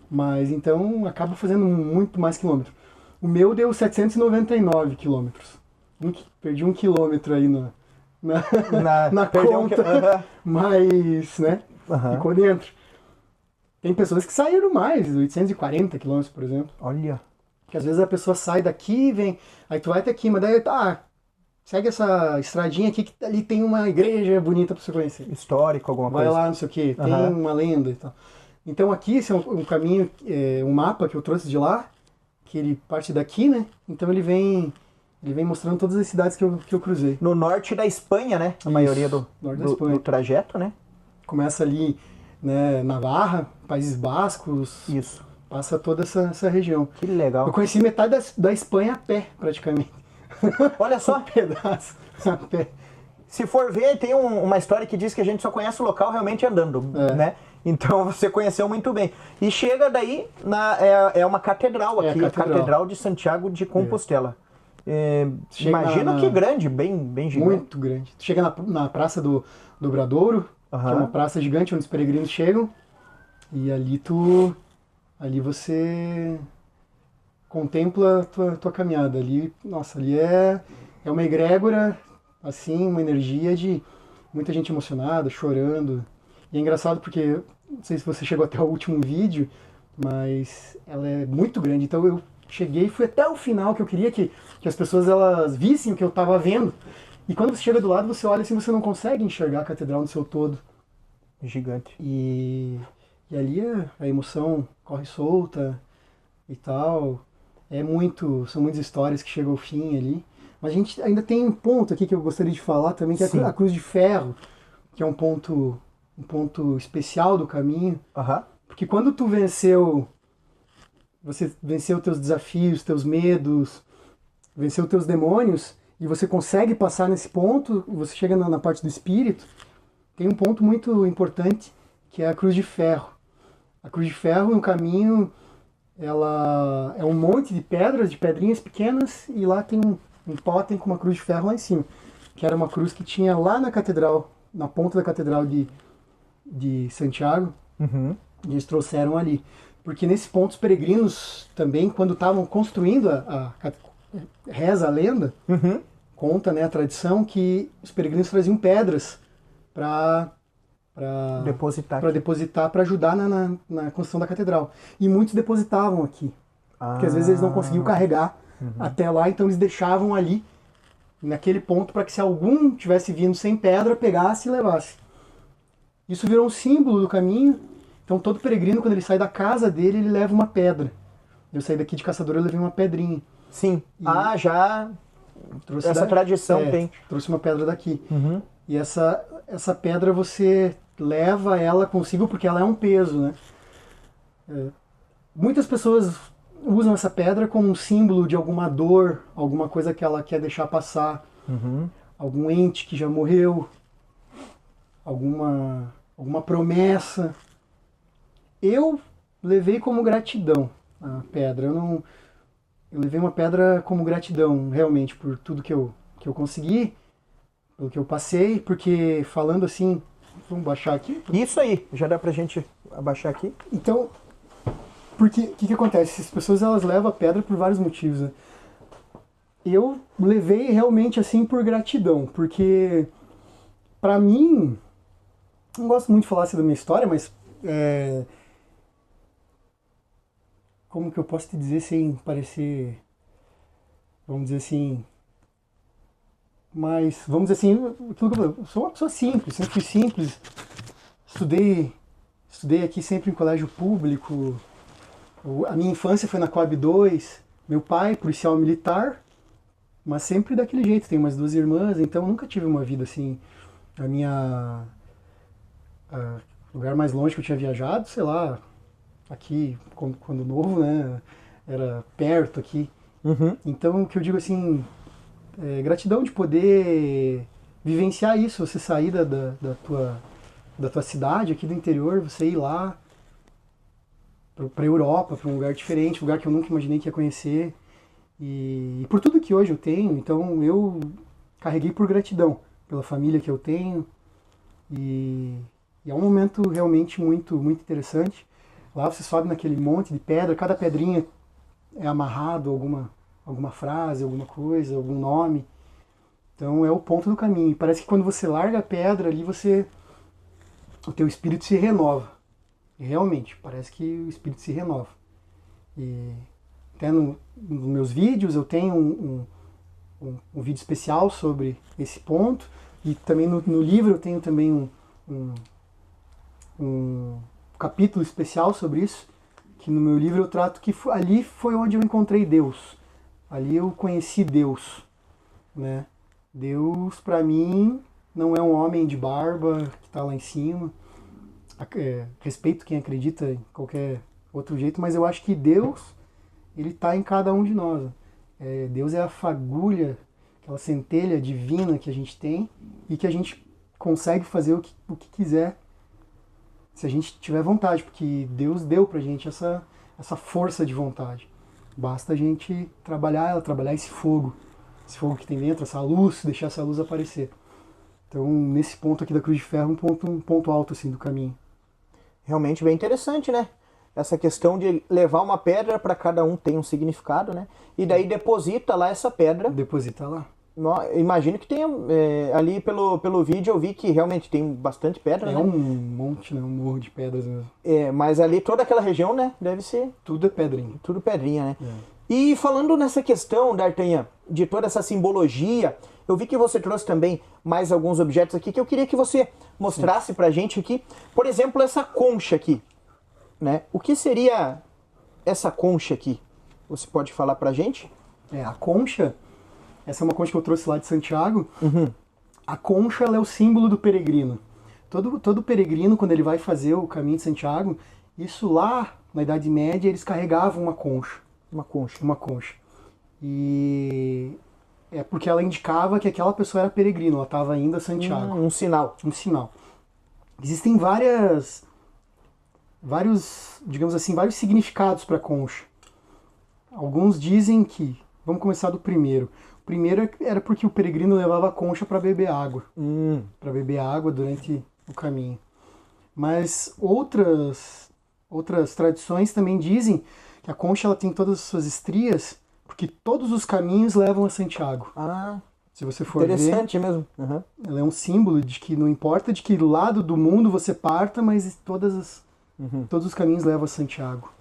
mas então acaba fazendo muito mais quilômetro. O meu deu 799 quilômetros. Perdi 1 quilômetro aí na conta, mas, né, ficou dentro. Tem pessoas que saíram mais, 840 quilômetros, por exemplo.
Olha.
Que às vezes a pessoa sai daqui, vem, aí tu vai até aqui, mas daí, segue essa estradinha aqui que ali tem uma igreja bonita pra você conhecer.
Histórico, alguma
Vai
coisa.
lá, não sei o que, tem uma lenda e tal. Então aqui, esse é um caminho, um mapa que eu trouxe de lá, que ele parte daqui, né, então ele vem mostrando todas as cidades que eu cruzei.
No norte da Espanha, né? A maioria do trajeto, né?
Começa ali, né, Navarra, Países Bascos.
Isso.
Passa toda essa região.
Que legal.
Eu conheci metade da Espanha a pé, praticamente.
Olha só.
Um pedaço a pé.
Se for ver, tem uma história que diz que a gente só conhece o local realmente andando, né? Então você conheceu muito bem. E chega daí, é uma catedral aqui, a Catedral de Santiago de Compostela. Imagino que grande, bem gigante.
Muito grande. Tu chega na Praça do Dobradouro, que é uma praça gigante onde os peregrinos chegam, e ali você contempla a tua caminhada. Ali é uma egrégora, assim, uma energia de muita gente emocionada, chorando. E é engraçado porque, não sei se você chegou até o último vídeo, mas ela é muito grande. Então eu cheguei e fui até o final, que eu queria que as pessoas elas vissem o que eu estava vendo. E quando você chega do lado, você olha assim, você não consegue enxergar a catedral no seu todo.
Gigante.
E ali a emoção corre solta e tal. São muitas histórias que chegam ao fim ali. Mas a gente ainda tem um ponto aqui que eu gostaria de falar também, que é a Cruz de Ferro, que é um ponto especial do caminho. Porque quando você venceu teus desafios, teus medos, venceu teus demônios, e você consegue passar nesse ponto, você chega na parte do espírito, tem um ponto muito importante, que é a Cruz de Ferro. A Cruz de Ferro, no caminho, ela é um monte de pedras, de pedrinhas pequenas, e lá tem um totem com uma cruz de ferro lá em cima, que era uma cruz que tinha lá na catedral, na ponta da catedral de Santiago, e eles trouxeram ali. Porque nesse ponto os peregrinos também, quando estavam construindo reza a lenda, conta, né, a tradição que os peregrinos traziam pedras para
depositar
para ajudar na construção da catedral. E muitos depositavam aqui, porque às vezes eles não conseguiam carregar até lá, então eles deixavam ali, naquele ponto, para que se algum tivesse vindo sem pedra, pegasse e levasse. Isso virou um símbolo do caminho, então todo peregrino, quando ele sai da casa dele, ele leva uma pedra. Eu saí daqui de Caçador, eu levei uma pedrinha.
Sim.
E
já
trouxe
essa tradição tem.
Trouxe uma pedra daqui. E essa pedra você leva ela consigo porque ela é um peso, né? Muitas pessoas usam essa pedra como um símbolo de alguma dor, alguma coisa que ela quer deixar passar, algum ente que já morreu, alguma promessa. Eu levei como gratidão a pedra. Eu levei uma pedra como gratidão, realmente, por tudo que eu consegui, pelo que eu passei, porque falando assim, vamos baixar aqui?
Isso aí, já dá pra gente abaixar aqui.
Então, porque o que acontece? As pessoas elas levam a pedra por vários motivos, né? Eu levei realmente assim por gratidão, porque pra mim, não gosto muito de falar assim da minha história, mas como que eu posso te dizer sem parecer, vamos dizer assim, mas vamos dizer assim, eu sou uma pessoa simples, sempre fui simples, estudei aqui sempre em colégio público, a minha infância foi na Coab 2, meu pai policial militar, mas sempre daquele jeito, tenho mais 2 irmãs, então nunca tive uma vida assim, o lugar mais longe que eu tinha viajado, sei lá, aqui, quando novo, né, era perto aqui. Então, o que eu digo assim, gratidão de poder vivenciar isso, você sair da tua cidade, aqui do interior, você ir lá para a Europa, para um lugar diferente, um lugar que eu nunca imaginei que ia conhecer. E por tudo que hoje eu tenho, então eu carreguei por gratidão pela família que eu tenho. E é um momento realmente muito, muito interessante. Lá você sobe naquele monte de pedra, cada pedrinha é amarrado alguma frase, alguma coisa, algum nome. Então é o ponto do caminho. Parece que quando você larga a pedra ali, o teu espírito se renova. E realmente, parece que o espírito se renova. E até nos meus vídeos eu tenho um vídeo especial sobre esse ponto. E também no livro eu tenho também um capítulo especial sobre isso, que no meu livro eu trato que ali foi onde eu encontrei Deus. Ali eu conheci Deus, né? Deus, para mim, não é um homem de barba que está lá em cima. Respeito quem acredita em qualquer outro jeito, mas eu acho que Deus, ele está em cada um de nós. Deus é a fagulha, aquela centelha divina que a gente tem e que a gente consegue fazer o que quiser se a gente tiver vontade, porque Deus deu pra gente essa força de vontade. Basta a gente trabalhar esse fogo que tem dentro, essa luz, deixar essa luz aparecer. Então, nesse ponto aqui da Cruz de Ferro, um ponto alto assim do caminho.
Realmente bem interessante, né? Essa questão de levar uma pedra para cada um tem um significado, né? E daí deposita lá essa pedra.
Deposita lá.
Imagino que tenha, ali pelo vídeo eu vi que realmente tem bastante pedra, né?
É um monte, né? Um morro de pedras mesmo.
Mas ali toda aquela região, né? Deve ser...
Tudo é pedrinha.
Tudo pedrinha, né? E falando nessa questão, D'Artagnan, de toda essa simbologia, eu vi que você trouxe também mais alguns objetos aqui que eu queria que você mostrasse pra gente aqui. Por exemplo, essa concha aqui, né? O que seria essa concha aqui? Você pode falar pra gente?
A concha... Essa é uma concha que eu trouxe lá de Santiago. A concha ela é o símbolo do peregrino. Todo peregrino, quando ele vai fazer o caminho de Santiago, isso lá na Idade Média, eles carregavam uma concha. Uma concha. E é porque ela indicava que aquela pessoa era peregrino, ela estava indo a Santiago.
Um sinal.
Um sinal. Existem vários, digamos assim, vários significados para a concha. Alguns dizem que... Vamos começar do primeiro. O primeiro era porque o peregrino levava a concha para beber água. Para beber água durante o caminho. Mas outras tradições também dizem que a concha ela tem todas as suas estrias, porque todos os caminhos levam a Santiago. Se você for ver,
Interessante mesmo. Uhum.
ela é um símbolo de que não importa de que lado do mundo você parta, mas todos os caminhos levam a Santiago.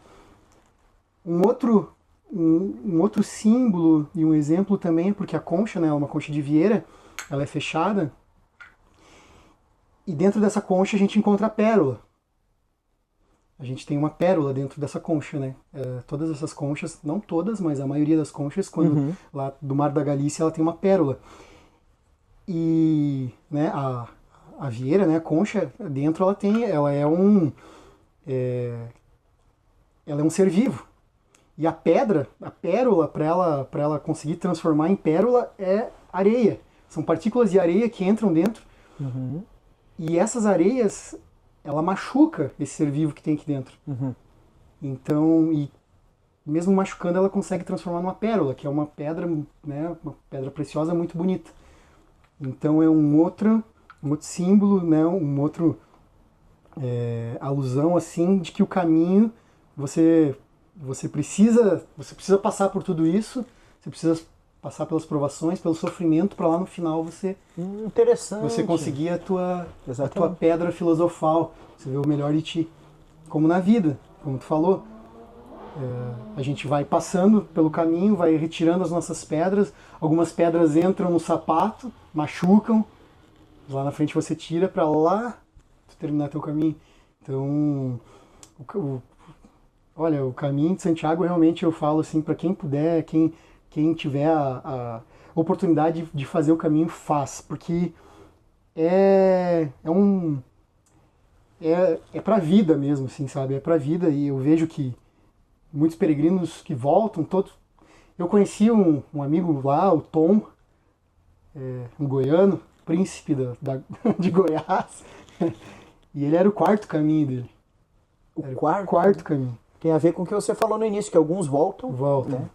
Um outro símbolo e um exemplo também é porque a concha, né, uma concha de vieira, ela é fechada, e dentro dessa concha a gente encontra a pérola. A gente tem uma pérola dentro dessa concha, né? Todas essas conchas, não todas, mas a maioria das conchas, quando lá do Mar da Galícia, ela tem uma pérola. E, né, a vieira, né, a concha, dentro ela é um ser vivo. E a pérola, para ela conseguir transformar em pérola, é areia. São partículas de areia que entram dentro. E essas areias, ela machuca esse ser vivo que tem aqui dentro. Então, e mesmo machucando, ela consegue transformar numa pérola, que é uma pedra, né, uma pedra preciosa muito bonita. Então é um outro símbolo, né, alusão assim de que o caminho você precisa passar por tudo isso, você precisa passar pelas provações, pelo sofrimento, para lá no final
Interessante.
você conseguir a tua pedra filosofal, você vê o melhor de ti. Como na vida, como tu falou, a gente vai passando pelo caminho, vai retirando as nossas pedras, algumas pedras entram no sapato, machucam, lá na frente você tira para lá tu terminar teu caminho. Então, olha, o caminho de Santiago realmente eu falo assim para quem puder, quem tiver a oportunidade de fazer o caminho, faz, porque é pra vida mesmo, assim, sabe? É pra vida, e eu vejo que muitos peregrinos que voltam, todos... Eu conheci um amigo lá, o Tom, um goiano, príncipe de Goiás, e ele era o quarto caminho dele.
O quarto caminho. Tem a ver com o que você falou no início, que alguns voltam. Né?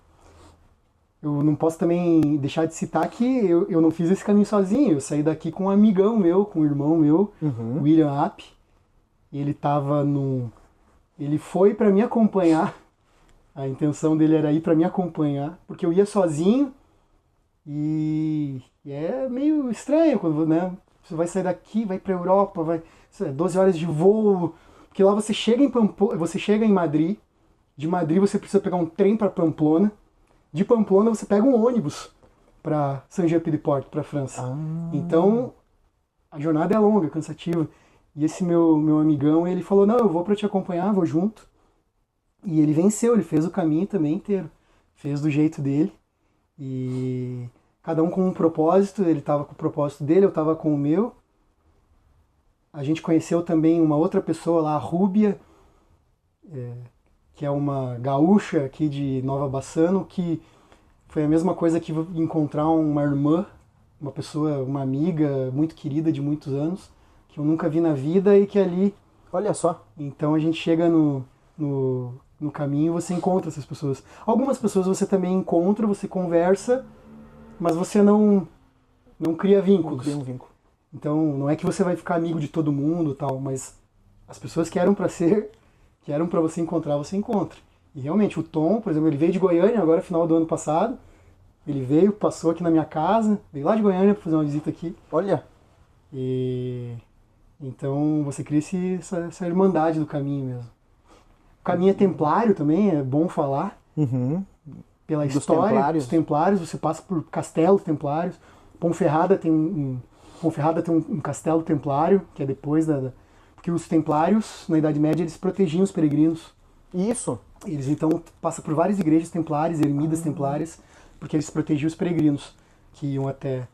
Eu não posso também deixar de citar que eu não fiz esse caminho sozinho. Eu saí daqui com um amigão meu, com um irmão meu, William App. Ele ele foi para me acompanhar. A intenção dele era ir para me acompanhar, porque eu ia sozinho e é meio estranho quando, né, você vai sair daqui, vai para Europa, vai 12 horas de voo, porque lá você chega em Madrid, de Madrid você precisa pegar um trem para Pamplona, de Pamplona você pega um ônibus para Saint-Jean-Pied-de-Port, para França. Então a jornada é longa, cansativa. E esse meu amigão, ele falou, não, eu vou para te acompanhar, vou junto. E ele venceu, ele fez o caminho também inteiro. Fez do jeito dele. E cada um com um propósito, ele estava com o propósito dele, eu estava com o meu. A gente conheceu também uma outra pessoa lá, a Rúbia, que é uma gaúcha aqui de Nova Bassano, que foi a mesma coisa que encontrar uma irmã, uma pessoa, uma amiga muito querida de muitos anos, que eu nunca vi na vida e que ali...
Olha só.
Então a gente chega no caminho e você encontra essas pessoas. Algumas pessoas você também encontra, você conversa, mas você não cria vínculos.
Não cria um vínculo.
Então não é que você vai ficar amigo de todo mundo, tal, mas as pessoas que eram para você encontrar, você encontra. E realmente o Tom, por exemplo, ele veio de Goiânia agora final do ano passado. Ele veio, passou aqui na minha casa, veio lá de Goiânia para fazer uma visita aqui.
Olha.
E então você cria essa irmandade do caminho mesmo. O caminho é templário também, é bom falar. Pela história dos templários, você passa por castelos templários. Ponferrada tem um castelo templário, que é depois porque os templários, na Idade Média, eles protegiam os peregrinos.
Isso.
Eles então passam por várias igrejas templárias, ermidas templárias, porque eles protegiam os peregrinos que iam até...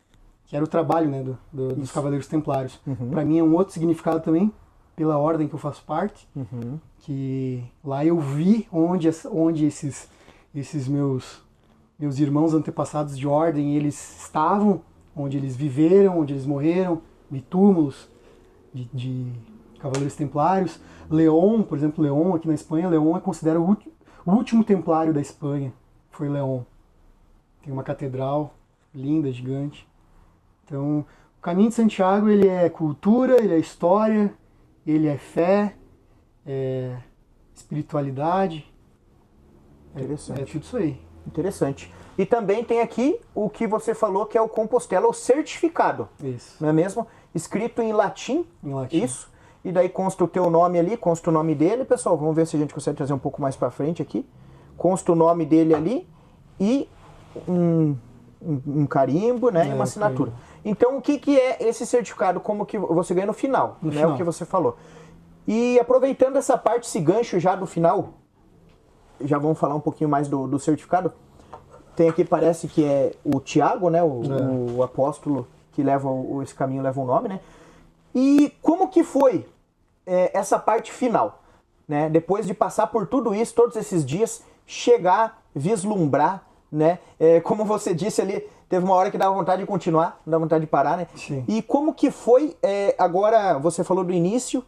que era o trabalho, né, dos cavaleiros templários. Para mim é um outro significado também, pela ordem que eu faço parte, que lá eu vi onde esses meus irmãos antepassados de ordem, eles estavam, onde eles viveram, onde eles morreram, vi túmulos de cavaleiros templários. León, por exemplo, León aqui na Espanha, León é considerado o último templário da Espanha, foi León. Tem uma catedral linda, gigante. Então, o caminho de Santiago, ele é cultura, ele é história, ele é fé, é espiritualidade.
Interessante.
É tudo isso aí.
Interessante. E também tem aqui o que você falou que é o Compostela, o certificado.
Isso.
Não é mesmo? Escrito em latim.
Em latim.
Isso. E daí consta o teu nome ali, consta o nome dele, pessoal. Vamos ver se a gente consegue trazer um pouco mais para frente aqui. Consta o nome dele ali e um carimbo, né? E uma assinatura. Então, o que é esse certificado? Como que você ganha no final,
No
né?
final.
O que você falou. E aproveitando essa parte, esse gancho já do final, já vamos falar um pouquinho mais do certificado. Tem aqui, parece que é o Tiago, né? O apóstolo que leva esse caminho, leva o nome, né? E como que foi essa parte final, né? Depois de passar por tudo isso, todos esses dias, chegar, vislumbrar, né? Como você disse ali, teve uma hora que dava vontade de continuar, não dava vontade de parar, né?
Sim.
E como que foi, agora você falou do início,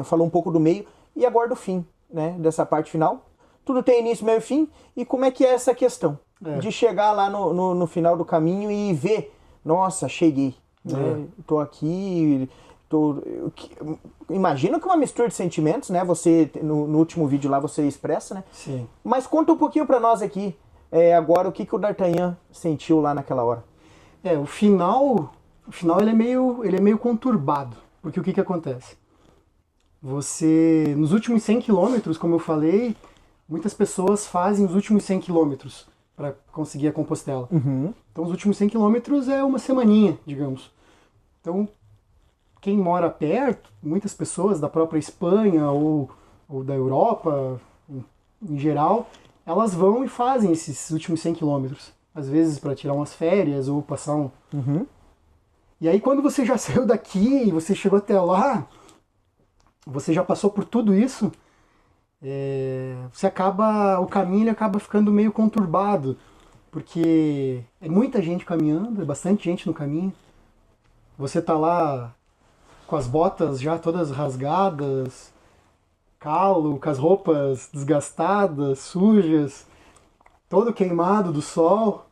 falou um pouco do meio, e agora do fim, né? Dessa parte final. Tudo tem início, meio e fim, e como é que é essa questão? De chegar lá no final do caminho e ver, nossa, cheguei, né? Tô aqui, imagino que uma mistura de sentimentos, né? Você, no último vídeo lá, você expressa, né?
Sim.
Mas conta um pouquinho pra nós aqui, agora, o que o D'Artagnan sentiu lá naquela hora.
O final ele é meio conturbado, porque o que acontece? Você, nos últimos 100 quilômetros, como eu falei, muitas pessoas fazem os últimos 100 quilômetros para conseguir a Compostela. Então os últimos 100 quilômetros é uma semaninha, digamos. Então, quem mora perto, muitas pessoas da própria Espanha ou da Europa, em geral, elas vão e fazem esses últimos 100 quilômetros. Às vezes para tirar umas férias ou passar um... E aí quando você já saiu daqui e você chegou até lá, você já passou por tudo isso, o caminho ele acaba ficando meio conturbado, porque é muita gente caminhando, é bastante gente no caminho. Você tá lá com as botas já todas rasgadas, calo, com as roupas desgastadas, sujas, todo queimado do sol,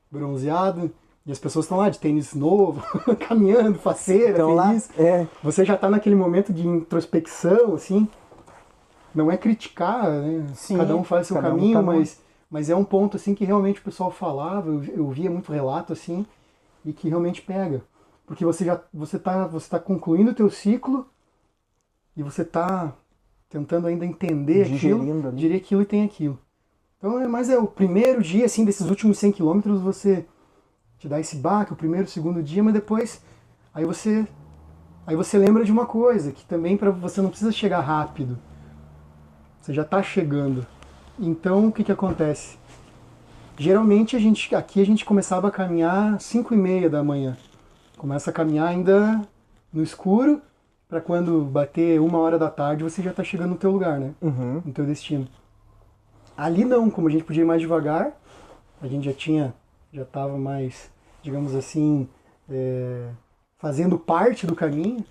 bronzeado, e as pessoas estão lá de tênis novo, caminhando, faceira,
Então,
feliz.
lá,
Você já tá naquele momento de introspecção, assim. Não é criticar, né?
Sim,
cada um faz seu
cada um
caminho,
tá
mas é um ponto assim que realmente o pessoal falava, eu via muito relato assim, e que realmente pega. Porque você tá concluindo o teu ciclo e você tá tentando ainda entender
Digerindo
aquilo,
ali.
diria aquilo e tem aquilo. Então, mas o primeiro dia assim desses últimos 100 quilômetros você te dá esse baque, o primeiro, segundo dia, mas depois aí você lembra de uma coisa, que também para você não precisa chegar rápido. Você já está chegando. Então, o que acontece? Geralmente, aqui a gente começava a caminhar às 5h30 da manhã. Começa a caminhar ainda no escuro, para quando bater 1h da tarde, você já está chegando no teu lugar, né? No teu destino. Ali não, como a gente podia ir mais devagar, a gente já estava mais, digamos assim, fazendo parte do caminho.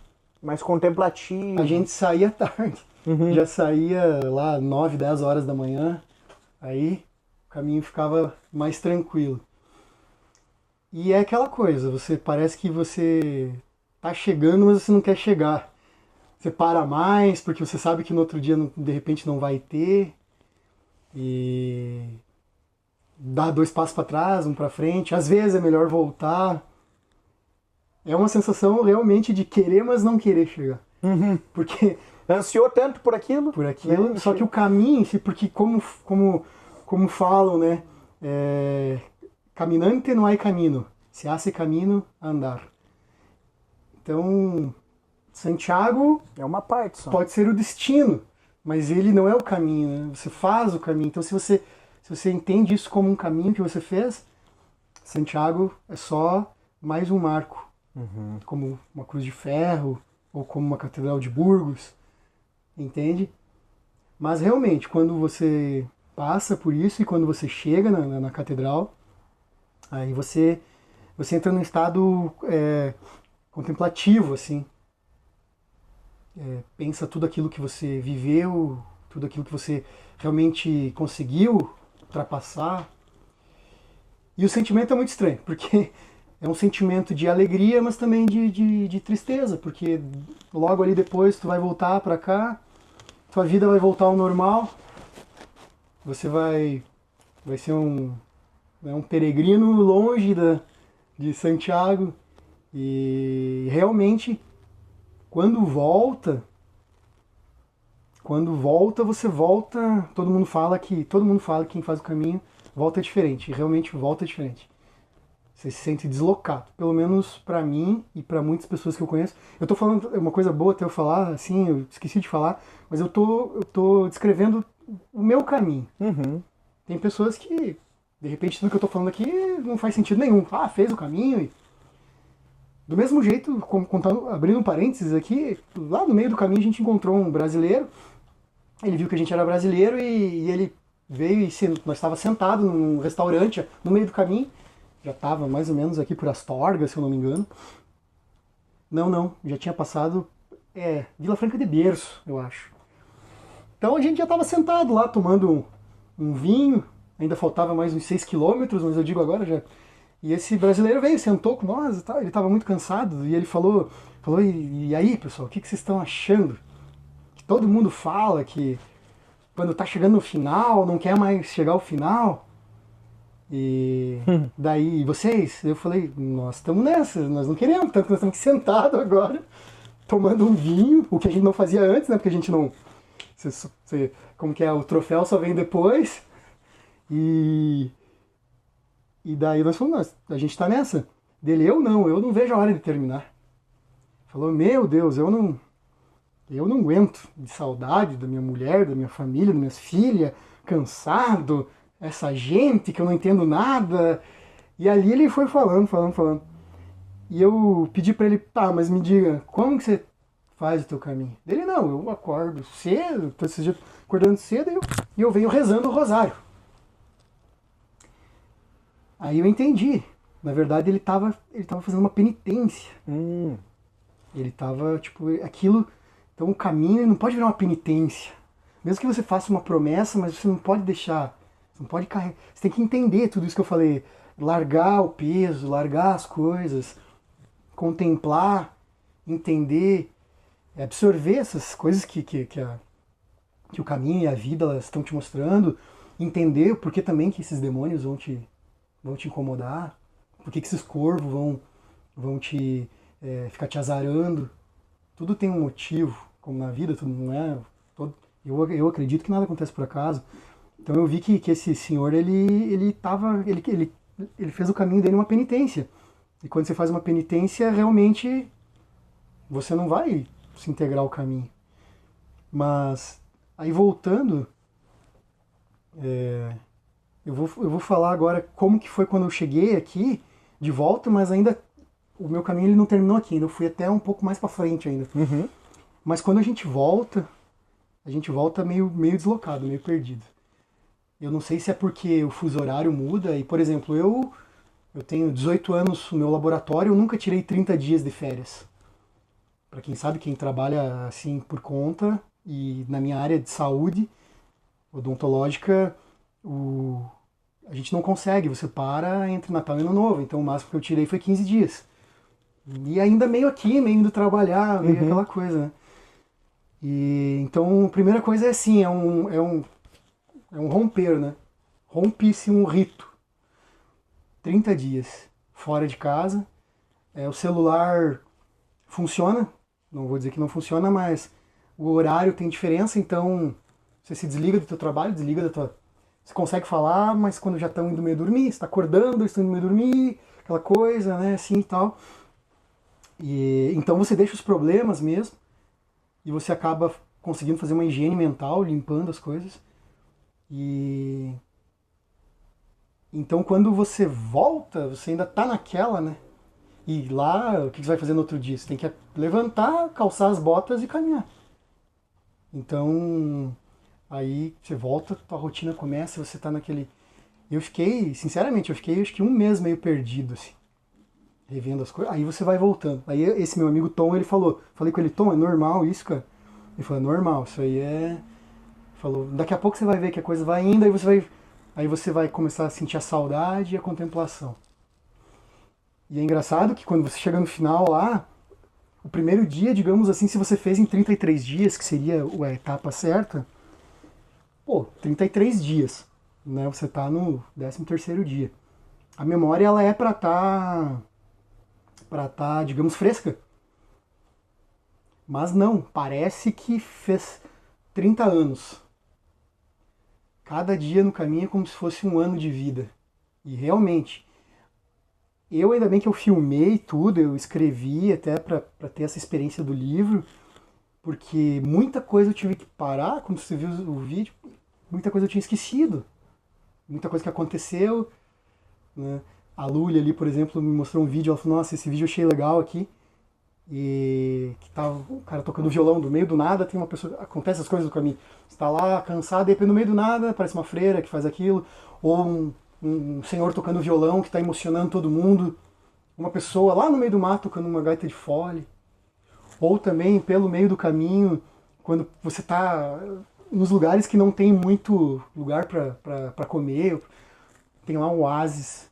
Mais contemplativo.
A gente saía tarde. Já saía lá 9, 10 horas da manhã, aí o caminho ficava mais tranquilo. E é aquela coisa, parece que você tá chegando, mas você não quer chegar. Você para mais, porque você sabe que no outro dia de repente não vai ter, e dá 2 passos para trás, 1 para frente, às vezes é melhor voltar. É uma sensação realmente de querer, mas não querer chegar. Porque
ansiou tanto por aquilo?
Por aquilo, né? Só que o caminho, porque como falam, né? Caminante não hay camino, se hace camino a andar. Então, Santiago
é uma parte só.
Pode ser o destino, mas ele não é o caminho, né? Você faz o caminho. Então, se você entende isso como um caminho que você fez, Santiago é só mais um marco. Como uma cruz de ferro, ou como uma catedral de Burgos, entende? Mas realmente, quando você passa por isso e quando você chega na catedral, aí você entra num estado contemplativo, assim. Pensa tudo aquilo que você viveu, tudo aquilo que você realmente conseguiu ultrapassar. E o sentimento é muito estranho, porque é um sentimento de alegria, mas também de tristeza, porque logo ali depois tu vai voltar pra cá, tua vida vai voltar ao normal, você vai ser um né, um peregrino longe de Santiago. E realmente, quando volta, você volta, todo mundo fala que quem faz o caminho volta diferente, e realmente volta diferente. Você se sente deslocado, pelo menos pra mim e pra muitas pessoas que eu conheço. Eu tô falando, é uma coisa boa até eu falar, assim, eu esqueci de falar, mas eu tô descrevendo o meu caminho.
Uhum.
Tem pessoas que, de repente, tudo que eu tô falando aqui não faz sentido nenhum. Ah, fez o caminho e... Do mesmo jeito, abrindo um parênteses aqui, lá no meio do caminho a gente encontrou um brasileiro. Ele viu que a gente era brasileiro e ele veio e nós estávamos sentados num restaurante no meio do caminho. Já estava mais ou menos aqui por Astorga, se eu não me engano. Não, já tinha passado Vila Franca de Berço, eu acho. Então a gente já estava sentado lá tomando um vinho, ainda faltava mais uns 6 quilômetros, mas eu digo agora já. E esse brasileiro veio, sentou com nós e tal, ele estava muito cansado e ele falou e aí, pessoal, o que vocês estão achando? Que todo mundo fala que quando tá chegando no final, não quer mais chegar ao final. E daí, vocês? Eu falei, nós estamos nessa, nós não queremos, tanto que nós estamos aqui sentados agora, tomando um vinho, o que a gente não fazia antes, né? Porque a gente não... como que é? O troféu só vem depois. E daí nós falamos, a gente tá nessa. Dele, eu não vejo a hora de terminar. Falou, meu Deus, eu não aguento de saudade da minha mulher, da minha família, das minhas filhas, cansado, essa gente que eu não entendo nada. E ali ele foi falando. E eu pedi pra ele, tá, mas me diga, como que você faz o teu caminho? Ele, não, eu acordo cedo, tô esses dias acordando cedo e eu venho rezando o rosário. Aí eu entendi. Na verdade, ele tava fazendo uma penitência. Ele tava, tipo, aquilo... Então o caminho não pode virar uma penitência. Mesmo que você faça uma promessa, mas você não pode deixar... Você não pode carregar... Você tem que entender tudo isso que eu falei. Largar o peso, largar as coisas. Contemplar, entender, absorver essas coisas que o caminho e a vida elas estão te mostrando. Entender o porquê também que esses demônios vão te incomodar, por que esses corvos vão te ficar te azarando. Tudo tem um motivo, como na vida, tudo não é... Eu acredito que nada acontece por acaso. Então eu vi que esse senhor, ele fez o caminho dele uma penitência. E quando você faz uma penitência, realmente você não vai se integrar ao caminho. Mas, aí voltando... Eu vou falar agora como que foi quando eu cheguei aqui, de volta, mas ainda o meu caminho ele não terminou aqui, ainda eu fui até um pouco mais para frente ainda.
Uhum.
Mas quando a gente volta meio deslocado, meio perdido. Eu não sei se é porque o fuso horário muda, e por exemplo, eu tenho 18 anos no meu laboratório, eu nunca tirei 30 dias de férias. Para quem sabe, quem trabalha assim por conta, e na minha área de saúde odontológica, a gente não consegue, você para entre Natal e Ano Novo, então o máximo que eu tirei foi 15 dias. E ainda meio aqui, meio indo trabalhar, meio aquela coisa, né? E então a primeira coisa é assim, é um romper, né? Rompe-se um rito. 30 dias fora de casa, o celular funciona, não vou dizer que não funciona, mas o horário tem diferença, então você se desliga do teu trabalho, desliga da tua... Você consegue falar, mas quando já estão indo meio dormir, você está acordando, estão indo meio dormir, aquela coisa, né, assim e tal. E então você deixa os problemas mesmo, e você acaba conseguindo fazer uma higiene mental, limpando as coisas. E então quando você volta, você ainda tá naquela, né? E lá, o que você vai fazer no outro dia? Você tem que levantar, calçar as botas e caminhar. Então, aí você volta, tua rotina começa, você tá naquele... Sinceramente, eu fiquei acho que um mês meio perdido, assim, revendo as coisas. Aí você vai voltando. Aí esse meu amigo Tom, ele falei com ele, Tom, é normal isso, cara? Ele falou, é normal, isso aí é... Falou, daqui a pouco você vai ver que a coisa vai indo, aí você vai começar a sentir a saudade e a contemplação. E é engraçado que quando você chega no final lá, o primeiro dia, digamos assim, se você fez em 33 dias, que seria a etapa certa, 33 dias, né? Você tá no 13º dia. a memória ela é para tá, digamos, fresca. Mas não, parece que fez 30 anos. Cada dia no caminho é como se fosse um ano de vida. E realmente, ainda bem que eu filmei tudo, eu escrevi até para ter essa experiência do livro, porque muita coisa eu tive que parar, quando você viu o vídeo, muita coisa eu tinha esquecido. Muita coisa que aconteceu, né? A Lúlia ali, por exemplo, me mostrou um vídeo, ela falou, nossa, esse vídeo eu achei legal aqui. E que tava o cara tocando violão do meio do nada, tem uma pessoa, acontece as coisas no caminho. Você tá lá cansado, e aí no meio do nada aparece uma freira que faz aquilo, ou um senhor tocando violão que está emocionando todo mundo, uma pessoa lá no meio do mato tocando uma gaita de fole, ou também pelo meio do caminho, quando você está nos lugares que não tem muito lugar para comer, tem lá um oásis,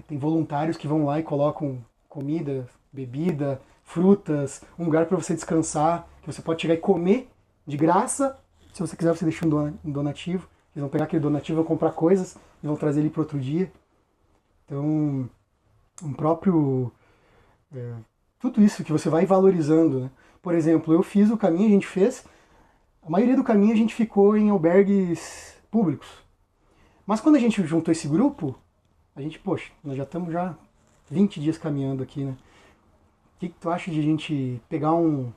tem voluntários que vão lá e colocam comida, bebida, frutas, um lugar para você descansar, que você pode chegar e comer de graça. Se você quiser, você deixa um donativo. Eles vão pegar aquele donativo, vão comprar coisas e vão trazer ele para outro dia. Então, um próprio... tudo isso que você vai valorizando, né? Por exemplo, eu fiz o caminho, a gente fez... A maioria do caminho a gente ficou em albergues públicos. Mas quando a gente juntou esse grupo, a gente, poxa, nós já estamos 20 dias caminhando aqui, né? O que tu acha de a gente pegar um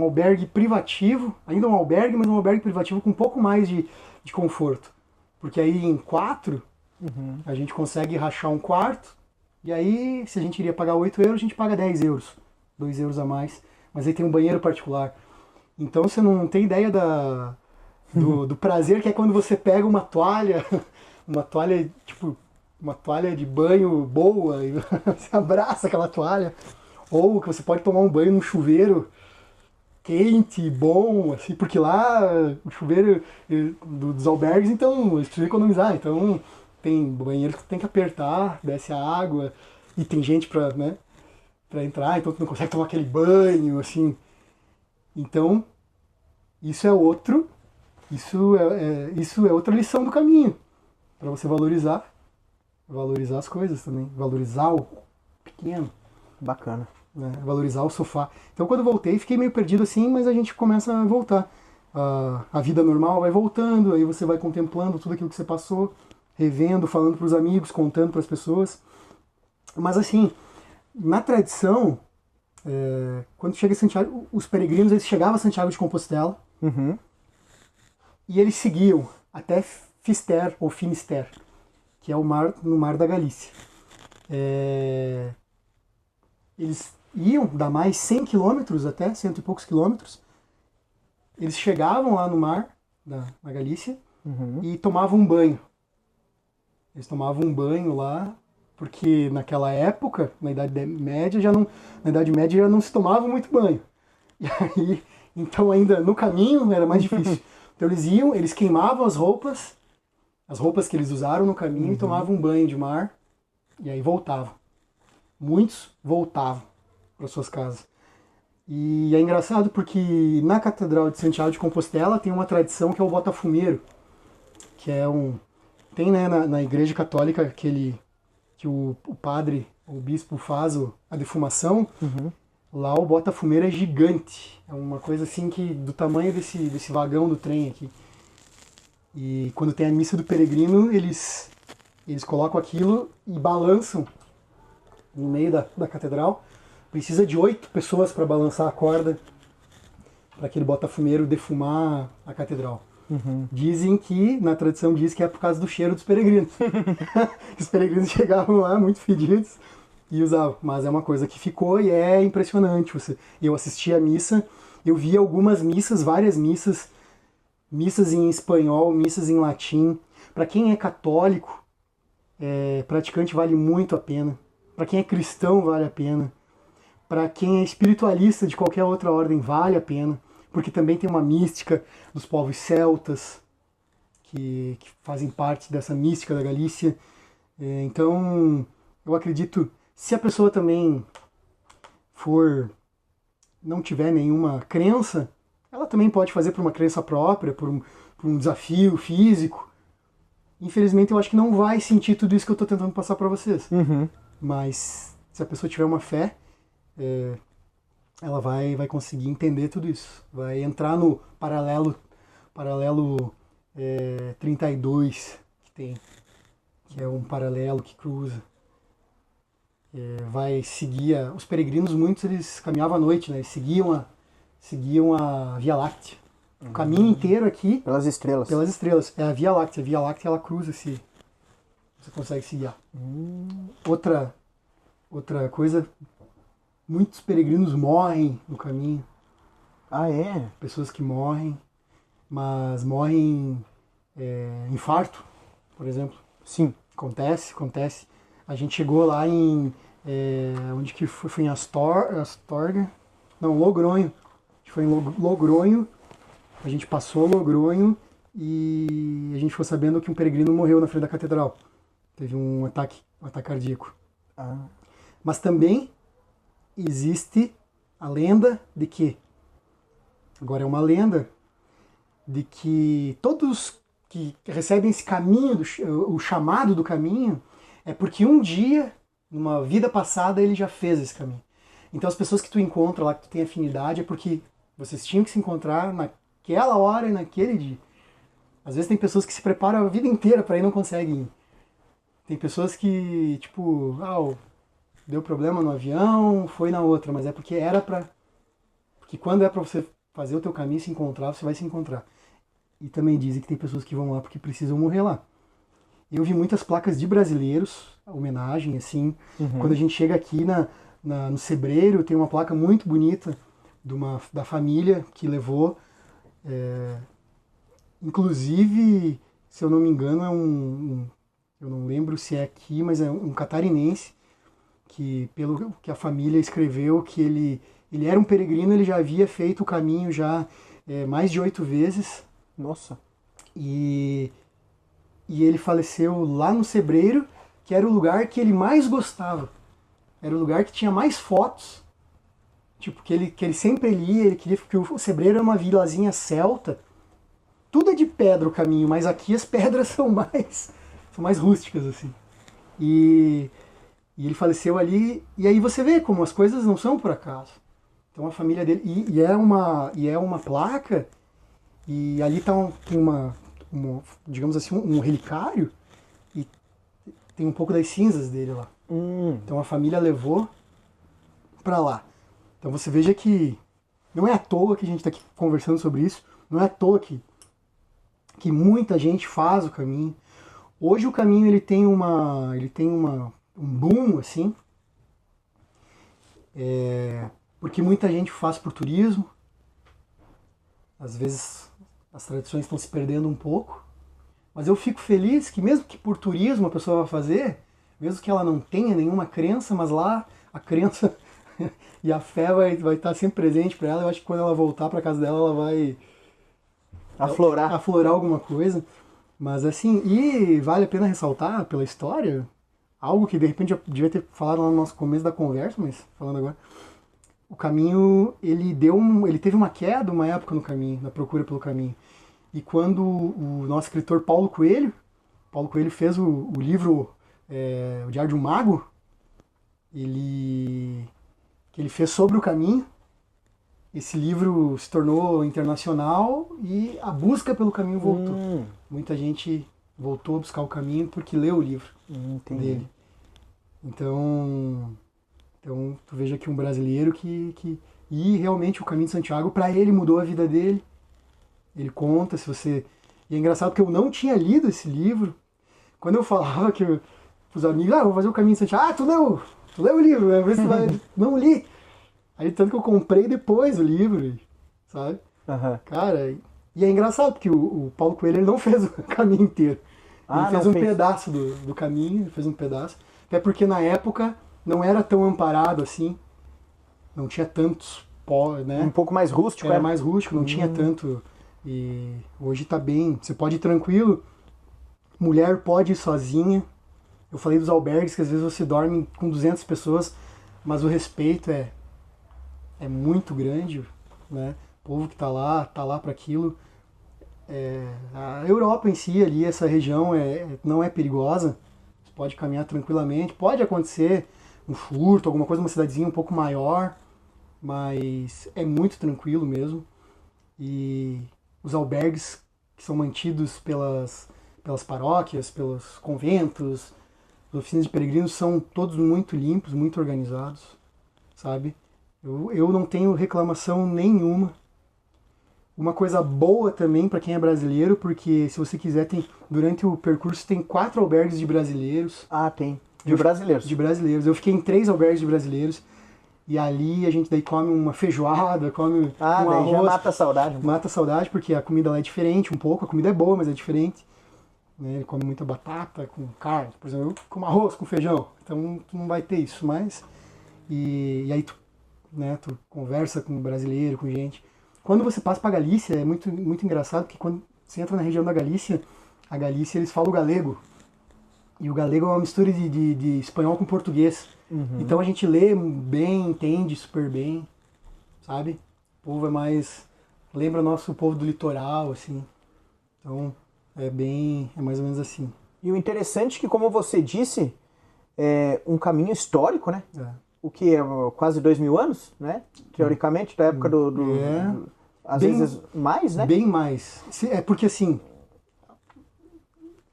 albergue privativo, ainda um albergue, mas um albergue privativo com um pouco mais de conforto? Porque aí em 4, a gente consegue rachar um quarto, e aí se a gente iria pagar 8 euros, a gente paga 10 euros, 2 euros a mais. Mas aí tem um banheiro particular. Então você não tem ideia do prazer que é quando você pega uma toalha, tipo, uma toalha de banho boa, e você abraça aquela toalha. Ou que você pode tomar um banho num chuveiro quente, bom, assim, porque lá o chuveiro dos albergues, então, eles precisam economizar. Então, tem banheiro que tem que apertar, desce a água, e tem gente pra entrar, então tu não consegue tomar aquele banho, assim. Então, isso é outra lição do caminho, para você valorizar as coisas também, valorizar o pequeno.
Bacana.
Né, valorizar o sofá. Então quando eu voltei, fiquei meio perdido assim, mas a gente começa a voltar. A vida normal vai voltando, aí você vai contemplando tudo aquilo que você passou, revendo, falando para os amigos, contando para as pessoas. Mas assim, na tradição, quando chega em Santiago, os peregrinos eles chegavam a Santiago de Compostela e eles seguiam até Fister ou Finisterre, que é no Mar da Galícia. Eles iam dar mais 100 quilômetros, até 100 e poucos quilômetros. Eles chegavam lá no mar, na Galícia, e tomavam um banho. Eles tomavam um banho lá, porque naquela época, na Idade Média, já não se tomava muito banho. E aí, então ainda no caminho era mais difícil. Então eles iam, eles queimavam as roupas que eles usaram no caminho, e tomavam um banho de mar, e aí voltavam. Muitos voltavam para suas casas. E é engraçado porque na Catedral de Santiago de Compostela tem uma tradição que é o botafumeiro, que é tem, né, na Igreja Católica que o padre, o bispo faz a defumação. Lá o botafumeiro é gigante, é uma coisa assim que do tamanho desse vagão do trem aqui. E quando tem a missa do peregrino, eles colocam aquilo e balançam no meio da catedral. Precisa de 8 pessoas para balançar a corda para aquele botafumeiro defumar a catedral. Dizem que, na tradição diz que é por causa do cheiro dos peregrinos. Os peregrinos chegavam lá muito fedidos e usavam. Mas é uma coisa que ficou e é impressionante. Eu assisti a missa, eu vi algumas missas, várias missas em espanhol, missas em latim. Para quem é católico, praticante, vale muito a pena. Para quem é cristão, vale a pena. Para quem é espiritualista de qualquer outra ordem, vale a pena. Porque também tem uma mística dos povos celtas, que fazem parte dessa mística da Galícia. Então, eu acredito, se a pessoa também não tiver nenhuma crença, ela também pode fazer por uma crença própria, por um desafio físico. infelizmente eu acho que não vai sentir tudo isso que eu estou tentando passar para vocês.
Uhum.
Mas se a pessoa tiver uma fé, ela vai conseguir entender tudo isso. Vai entrar no paralelo 32 que tem, que é um paralelo que cruza. Vai seguir os peregrinos, muitos eles caminhavam à noite, né? Eles seguiam a Via Láctea. O caminho inteiro aqui
Pelas estrelas.
pelas estrelas. É a Via Láctea. A Via Láctea ela cruza você consegue se guiar. Outra coisa, muitos peregrinos morrem no caminho.
Ah, é?
Pessoas que morrem, mas morrem infarto, por exemplo.
Sim.
Acontece. A gente chegou lá em... onde que foi? Foi em Astorga? Não, Logronho. A gente foi em Logronho. A gente passou Logronho e a gente ficou sabendo que um peregrino morreu na frente da catedral. Teve um ataque cardíaco.
Ah.
Mas também existe a lenda de que... Agora é uma lenda de que todos que recebem esse caminho, o chamado do caminho, é porque um dia, numa vida passada, ele já fez esse caminho. Então as pessoas que tu encontra lá, que tu tem afinidade, é porque vocês tinham que se encontrar naquela hora e naquele dia. Às vezes tem pessoas que se preparam a vida inteira para ir e não conseguem ir. Tem pessoas que, tipo, deu problema no avião, foi na outra, mas é porque era pra... Porque quando é pra você fazer o teu caminho e se encontrar, você vai se encontrar. E também dizem que tem pessoas que vão lá porque precisam morrer lá. Eu vi muitas placas de brasileiros, homenagem, assim.
Uhum.
Quando a gente chega aqui no Sebreiro, tem uma placa muito bonita da família que levou. Inclusive, se eu não me engano, eu não lembro se é aqui, mas é um catarinense, que pelo que a família escreveu, que ele era um peregrino, ele já havia feito o caminho já mais de 8 vezes.
Nossa.
E ele faleceu lá no Sebreiro, que era o lugar que ele mais gostava. Era o lugar que tinha mais fotos. Tipo, que ele sempre lia, ele queria, porque o Sebreiro é uma vilazinha celta. Tudo é de pedra o caminho, mas aqui as pedras são mais rústicas, assim. E ele faleceu ali, e aí você vê como as coisas não são por acaso. Então a família dele... E é uma placa, e ali tem digamos assim, um relicário, e tem um pouco das cinzas dele lá. Então a família levou pra lá. Então você veja que não é à toa que a gente está aqui conversando sobre isso, não é à toa que muita gente faz o caminho. Hoje o caminho ele tem um boom, assim, porque muita gente faz por turismo. Às vezes as tradições estão se perdendo um pouco, mas eu fico feliz que mesmo que por turismo a pessoa vai fazer, mesmo que ela não tenha nenhuma crença, mas lá a crença e a fé vai estar sempre presente para ela. Eu acho que quando ela voltar para casa dela, ela vai aflorar alguma coisa. Mas assim, e vale a pena ressaltar pela história, algo que de repente eu devia ter falado lá no nosso começo da conversa, mas falando agora, o caminho, ele teve uma queda uma época no caminho, na procura pelo caminho. E quando o nosso escritor Paulo Coelho fez o livro O Diário de um Mago, que ele fez sobre o caminho, esse livro se tornou internacional e a busca pelo caminho voltou. Muita gente voltou a buscar o caminho porque leu o livro dele. Então tu veja que um brasileiro e realmente o Caminho de Santiago, para ele, mudou a vida dele. Ele conta, E é engraçado porque eu não tinha lido esse livro. Quando eu falava os amigos, vou fazer o Caminho de Santiago. Tu leu o livro, né? Você vai... Não li. Aí tanto que eu comprei depois o livro, sabe?
Uhum.
Cara, e é engraçado porque o Paulo Coelho ele não fez o caminho inteiro. Ele fez pedaço do caminho, ele fez um pedaço. Até porque na época não era tão amparado assim, não tinha tantos né?
Um pouco mais rústico.
Era mais rústico, não tinha tanto. E hoje tá bem, você pode ir tranquilo, mulher pode ir sozinha. Eu falei dos albergues que às vezes você dorme com 200 pessoas, mas o respeito é muito grande, né? O povo que tá lá para aquilo. A Europa em si, ali, essa região não é perigosa, você pode caminhar tranquilamente, pode acontecer um furto, alguma coisa, uma cidadezinha um pouco maior, mas é muito tranquilo mesmo. E os albergues que são mantidos pelas paróquias, pelos conventos, as oficinas de peregrinos são todos muito limpos, muito organizados, sabe? Eu não tenho reclamação nenhuma. Uma coisa boa também para quem é brasileiro, porque se você quiser, durante o percurso tem 4 albergues de brasileiros.
Ah, tem. De brasileiros.
De brasileiros. Eu fiquei em 3 albergues de brasileiros. E ali a gente daí come uma feijoada, come um arroz.
Já mata a saudade.
Mata a saudade, porque a comida lá é diferente um pouco. A comida é boa, mas é diferente. Né? Ele come muita batata com carne. Por exemplo, eu como arroz com feijão. Então tu não vai ter isso mais. E aí tu conversa com brasileiro, com gente. Quando você passa para a Galícia, é muito, muito engraçado, porque quando você entra na região da Galícia, a Galícia eles falam o galego. E o galego é uma mistura de espanhol com português. Uhum. Então a gente lê bem, entende super bem, sabe? O povo é mais... lembra nosso povo do litoral, assim. Então é mais ou menos assim.
E o interessante é que, como você disse, é um caminho histórico, né? O que é quase 2000 anos, né? Teoricamente, da época às vezes mais, né?
Bem mais. É porque assim,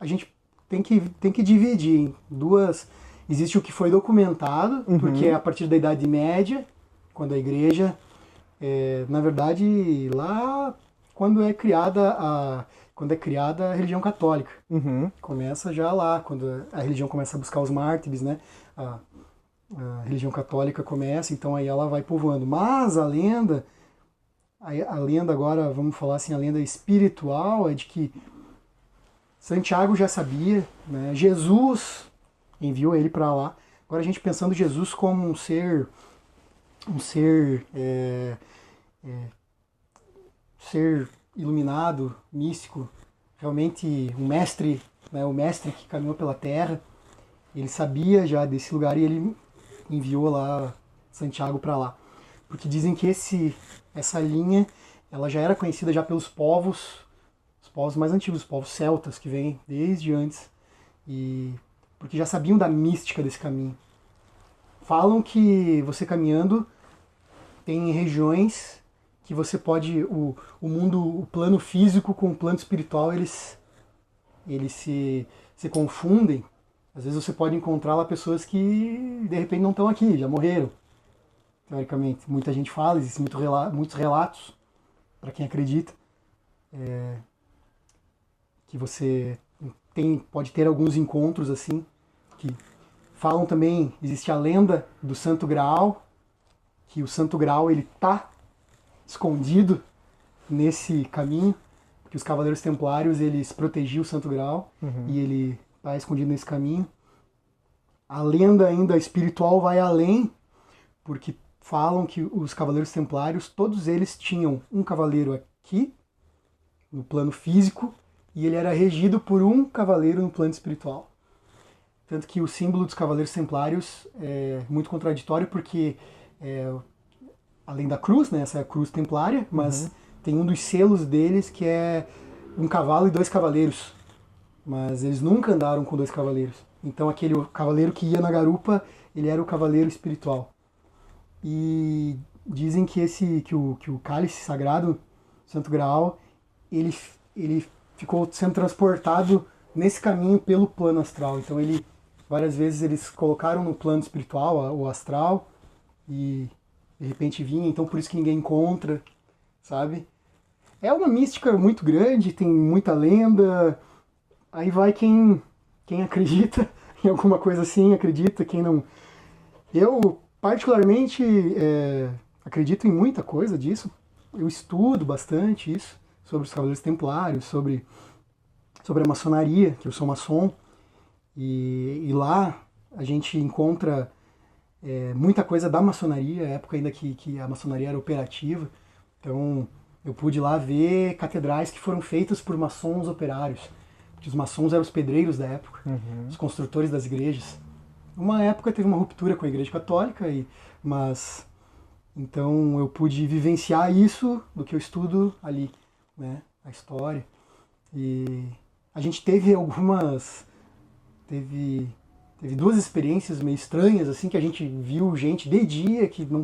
a gente tem que dividir em duas. Existe o que foi documentado, porque é a partir da Idade Média, quando a igreja, na verdade, lá quando é criada a religião católica. Começa já lá, quando a religião começa a buscar os mártires, né? A religião católica começa, então aí ela vai povoando. Mas a lenda agora, vamos falar assim, a lenda espiritual é de que Santiago já sabia, né? Jesus enviou ele para lá. Agora a gente pensando Jesus como um ser iluminado, místico, realmente um mestre, né? O mestre que caminhou pela terra. Ele sabia já desse lugar e ele enviou lá Santiago para lá. Porque dizem que essa linha ela já era conhecida já pelos povos, os povos mais antigos, os povos celtas, que vêm desde antes. E porque já sabiam da mística desse caminho. Falam que você caminhando tem regiões que você pode... O plano físico com o plano espiritual, eles se confundem. Às vezes você pode encontrar lá pessoas que de repente não estão aqui, já morreram. Teoricamente. Muita gente fala, existem muitos relatos, para quem acredita, que você pode ter alguns encontros assim, que falam também, existe a lenda do Santo Graal, que o Santo Graal ele tá escondido nesse caminho, que os Cavaleiros Templários eles protegiam o Santo Graal, e ele está escondido nesse caminho. A lenda ainda espiritual vai além, porque falam que os Cavaleiros Templários, todos eles tinham um cavaleiro aqui, no plano físico, e ele era regido por um cavaleiro no plano espiritual. Tanto que o símbolo dos Cavaleiros Templários é muito contraditório, porque além da cruz, né, essa é a cruz templária, mas tem um dos selos deles que é um cavalo e 2 cavaleiros. Mas eles nunca andaram com 2 cavaleiros. Então aquele cavaleiro que ia na garupa, ele era o cavaleiro espiritual. E dizem que o cálice sagrado, Santo Graal, ele ficou sendo transportado nesse caminho pelo plano astral. Então várias vezes eles colocaram no plano espiritual, o astral, e de repente vinha, então por isso que ninguém encontra, sabe? É uma mística muito grande, tem muita lenda. Aí vai quem acredita em alguma coisa assim, acredita, quem não... Eu, particularmente, acredito em muita coisa disso. Eu estudo bastante isso, sobre os Cavaleiros Templários, sobre a maçonaria, que eu sou maçom. E lá a gente encontra muita coisa da maçonaria, época ainda que a maçonaria era operativa. Então eu pude lá ver catedrais que foram feitas por maçons operários. Porque os maçons eram os pedreiros da época, os construtores das igrejas. Uma época teve uma ruptura com a Igreja Católica, mas então eu pude vivenciar isso do que eu estudo ali, né, a história. E a gente teve teve duas experiências meio estranhas, assim, que a gente viu gente de dia que não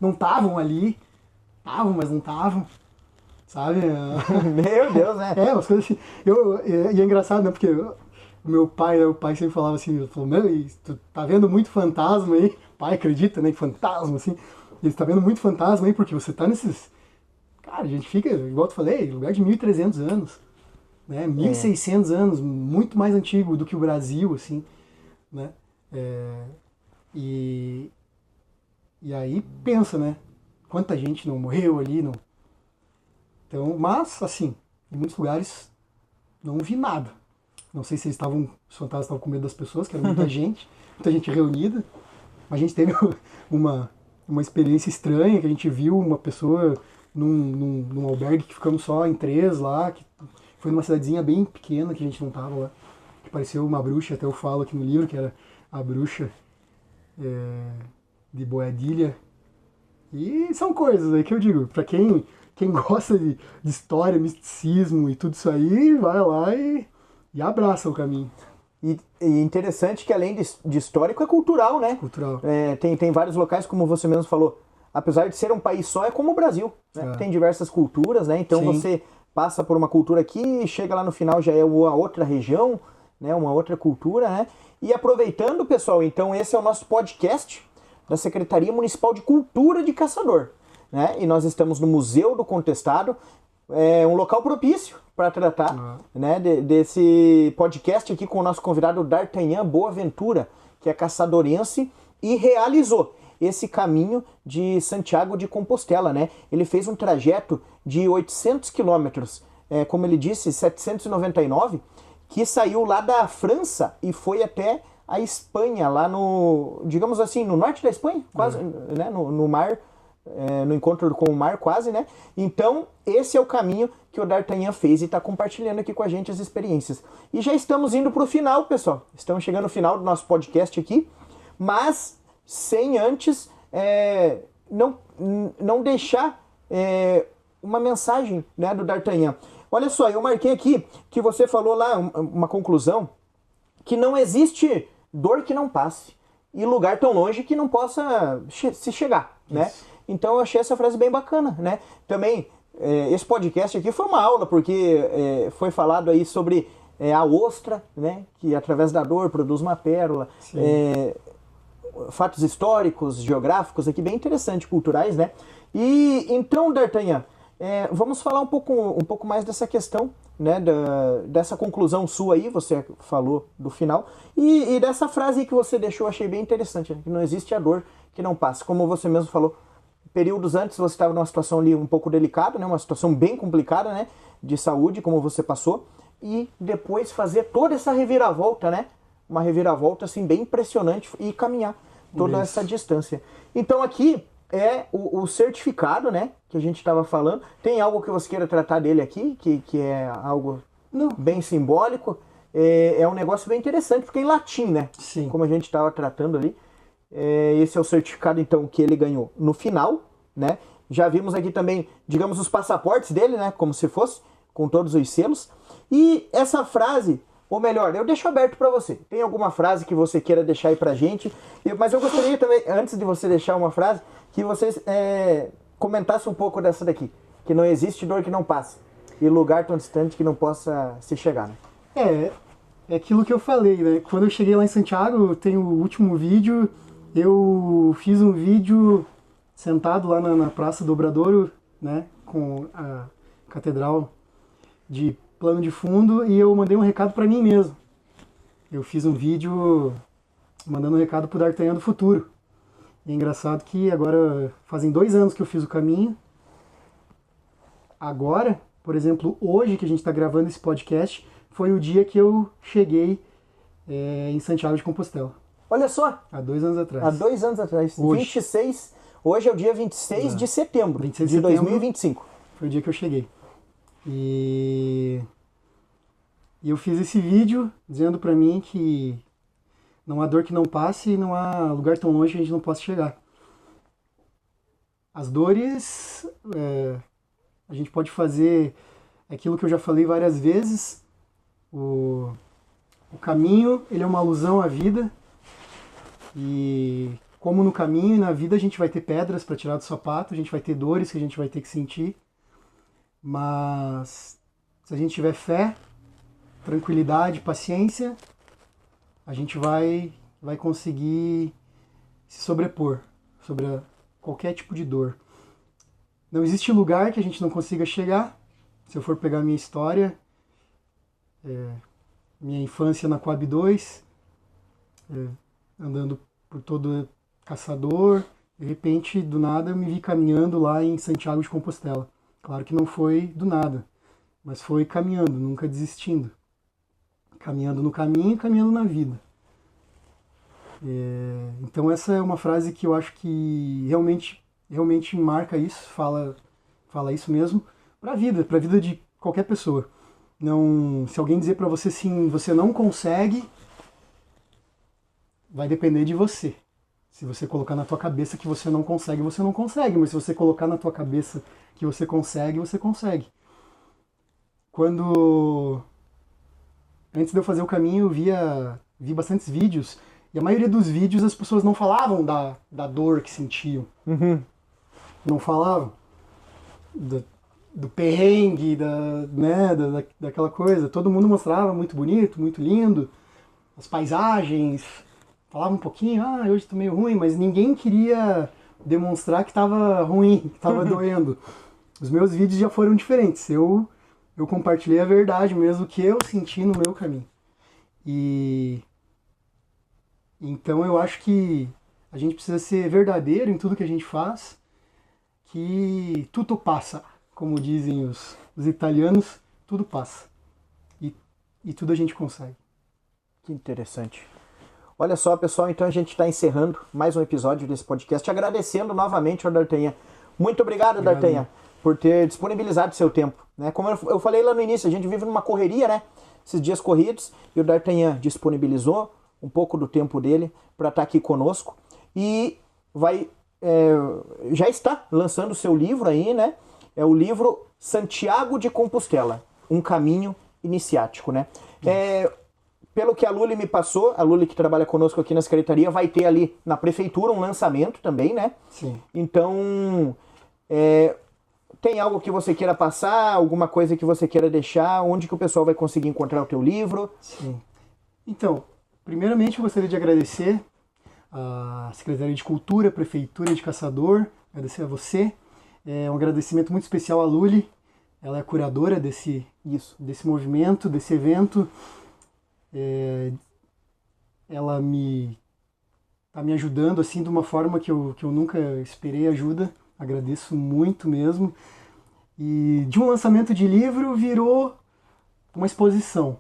estavam ali, estavam, mas não estavam, sabe?
Meu Deus, né?
Umas coisas assim. E é engraçado, né? Porque o meu pai, né, o pai sempre falava assim, ele falou, meu, e tu tá vendo muito fantasma aí? O pai acredita, né, em fantasma, assim. Ele tá vendo muito fantasma aí porque você tá nesses... Cara, a gente fica, igual eu falei, lugar de 1.300 anos, né? 1.600 anos, muito mais antigo do que o Brasil, assim, né? E aí pensa, né? Quanta gente não morreu ali, não. Então, mas, assim, em muitos lugares não vi nada. Não sei se os fantasmas estavam com medo das pessoas, que era muita gente reunida. A gente teve uma experiência estranha, que a gente viu uma pessoa num albergue que ficamos só em 3 lá, que foi numa cidadezinha bem pequena que a gente não tava lá, que pareceu uma bruxa, até eu falo aqui no livro, que era a bruxa de Boadilha. E são coisas aí que eu digo, pra quem gosta de história, misticismo e tudo isso aí, vai lá e abraça o caminho.
E interessante que além de histórico é cultural, né?
Cultural.
Tem vários locais, como você mesmo falou, apesar de ser um país só, é como o Brasil, né? Tem diversas culturas, né? Então
Sim.
você passa por uma cultura aqui e chega lá no final já é uma outra região, né? Uma outra cultura, né? E aproveitando, pessoal, então esse é o nosso podcast da Secretaria Municipal de Cultura de Caçador, né? E nós estamos no Museu do Contestado, um local propício para tratar né, desse podcast aqui com o nosso convidado D'Artagnan Boaventura, que é caçadorense e realizou esse caminho de Santiago de Compostela, né? Ele fez um trajeto de 800 quilômetros, como ele disse, 799, que saiu lá da França e foi até a Espanha, lá no, digamos assim, no norte da Espanha, quase, né, no mar, no encontro com o mar quase, né? Então, esse é o caminho que o D'Artagnan fez e está compartilhando aqui com a gente as experiências. E já estamos indo para o final, pessoal. Estamos chegando no final do nosso podcast aqui, mas sem antes não deixar uma mensagem, né, do D'Artagnan. Olha só, eu marquei aqui que você falou lá uma conclusão, que não existe dor que não passe e lugar tão longe que não possa se chegar, né?
Isso.
Então eu achei essa frase bem bacana, né? Também, esse podcast aqui foi uma aula, porque foi falado aí sobre a ostra, né? Que através da dor produz uma pérola. Fatos históricos, geográficos aqui bem interessantes, culturais, né? E então, D'Artagnan, vamos falar um pouco mais dessa questão, né? Dessa conclusão sua aí, você falou do final, e dessa frase aí que você deixou, achei bem interessante, né? Que não existe a dor que não passe. Como você mesmo falou, períodos antes você estava numa situação ali um pouco delicada, né? Uma situação bem complicada, né? De saúde, como você passou, e depois fazer toda essa reviravolta, né? Uma reviravolta assim bem impressionante e caminhar toda essa distância. Então aqui é o certificado, né? Que a gente estava falando. Tem algo que você queira tratar dele aqui, que é algo bem simbólico. É um negócio bem interessante, porque é em latim, né?
Sim.
Como a gente estava tratando ali. Esse é o certificado, então, que ele ganhou no final, né? Já vimos aqui também, digamos, os passaportes dele, né? Como se fosse, com todos os selos. E essa frase, ou melhor, eu deixo aberto para você. Tem alguma frase que você queira deixar aí pra gente? Mas eu gostaria também, antes de você deixar uma frase, que vocês comentassem um pouco dessa daqui. Que não existe dor que não passe. E lugar tão distante que não possa se chegar, né?
É aquilo que eu falei, né? Quando eu cheguei lá em Santiago, tem o último vídeo, eu fiz um vídeo sentado lá na Praça do Obradoiro, né? Com a catedral de plano de fundo, e eu mandei um recado para mim mesmo. Eu fiz um vídeo mandando um recado pro D'Artagnan do futuro. E é engraçado que agora fazem 2 anos que eu fiz o caminho. Agora, por exemplo, hoje que a gente está gravando esse podcast, foi o dia que eu cheguei em Santiago de Compostela.
Olha só!
Há 2 anos atrás.
Há 2 anos atrás.
Hoje.
Hoje é o dia 26 de setembro
26
de
setembro
2025.
Foi o dia que eu cheguei. E eu fiz esse vídeo dizendo pra mim que não há dor que não passe e não há lugar tão longe que a gente não possa chegar. As dores, a gente pode fazer é aquilo que eu já falei várias vezes, o caminho, ele é uma alusão à vida, e como no caminho e na vida a gente vai ter pedras para tirar do sapato, a gente vai ter dores que a gente vai ter que sentir, mas se a gente tiver fé, tranquilidade, paciência, a gente vai conseguir se sobrepor sobre qualquer tipo de dor. Não existe lugar que a gente não consiga chegar. Se eu for pegar minha história, minha infância na Coab 2, andando por todo Caçador, de repente, do nada, eu me vi caminhando lá em Santiago de Compostela. Claro que não foi do nada, mas foi caminhando, nunca desistindo. Caminhando no caminho e caminhando na vida. Então essa é uma frase que eu acho que realmente marca isso, fala isso mesmo para a vida de qualquer pessoa. Não, se alguém dizer para você sim, você não consegue, vai depender de você. Se você colocar na tua cabeça que você não consegue, você não consegue. Mas se você colocar na tua cabeça que você consegue, você consegue. Antes de eu fazer o caminho, eu vi bastantes vídeos. E a maioria dos vídeos as pessoas não falavam da dor que sentiam.
Uhum.
Não falavam do perrengue, daquela coisa. Todo mundo mostrava muito bonito, muito lindo. As paisagens, falava um pouquinho, hoje tô meio ruim, mas ninguém queria demonstrar que estava ruim, que estava doendo. Os meus vídeos já foram diferentes. Eu compartilhei a verdade mesmo, que eu senti no meu caminho. E então eu acho que a gente precisa ser verdadeiro em tudo que a gente faz, que tutto passa, como dizem os italianos, tudo passa. E tudo a gente consegue.
Que interessante. Olha só, pessoal, então a gente está encerrando mais um episódio desse podcast, agradecendo novamente ao D'Artagnan. Muito obrigado, D'Artagnan, por ter disponibilizado seu tempo. Né? Como eu falei lá no início, a gente vive numa correria, né? Esses dias corridos, e o D'Artagnan disponibilizou um pouco do tempo dele para estar aqui conosco. E já está lançando o seu livro aí, né? É o livro Santiago de Compostela, um caminho iniciático, né? Pelo que a Luli me passou, a Luli que trabalha conosco aqui na secretaria, vai ter ali na prefeitura um lançamento também, né?
Sim.
Então, tem algo que você queira passar, alguma coisa que você queira deixar, onde que o pessoal vai conseguir encontrar o teu livro?
Sim. Então, primeiramente eu gostaria de agradecer a Secretaria de Cultura, a Prefeitura de Caçador, agradecer a você. Um agradecimento muito especial à Luli, ela é a curadora desse movimento, desse evento. Ela tá me ajudando assim de uma forma que eu nunca esperei ajuda. Agradeço muito mesmo. E de um lançamento de livro virou uma exposição.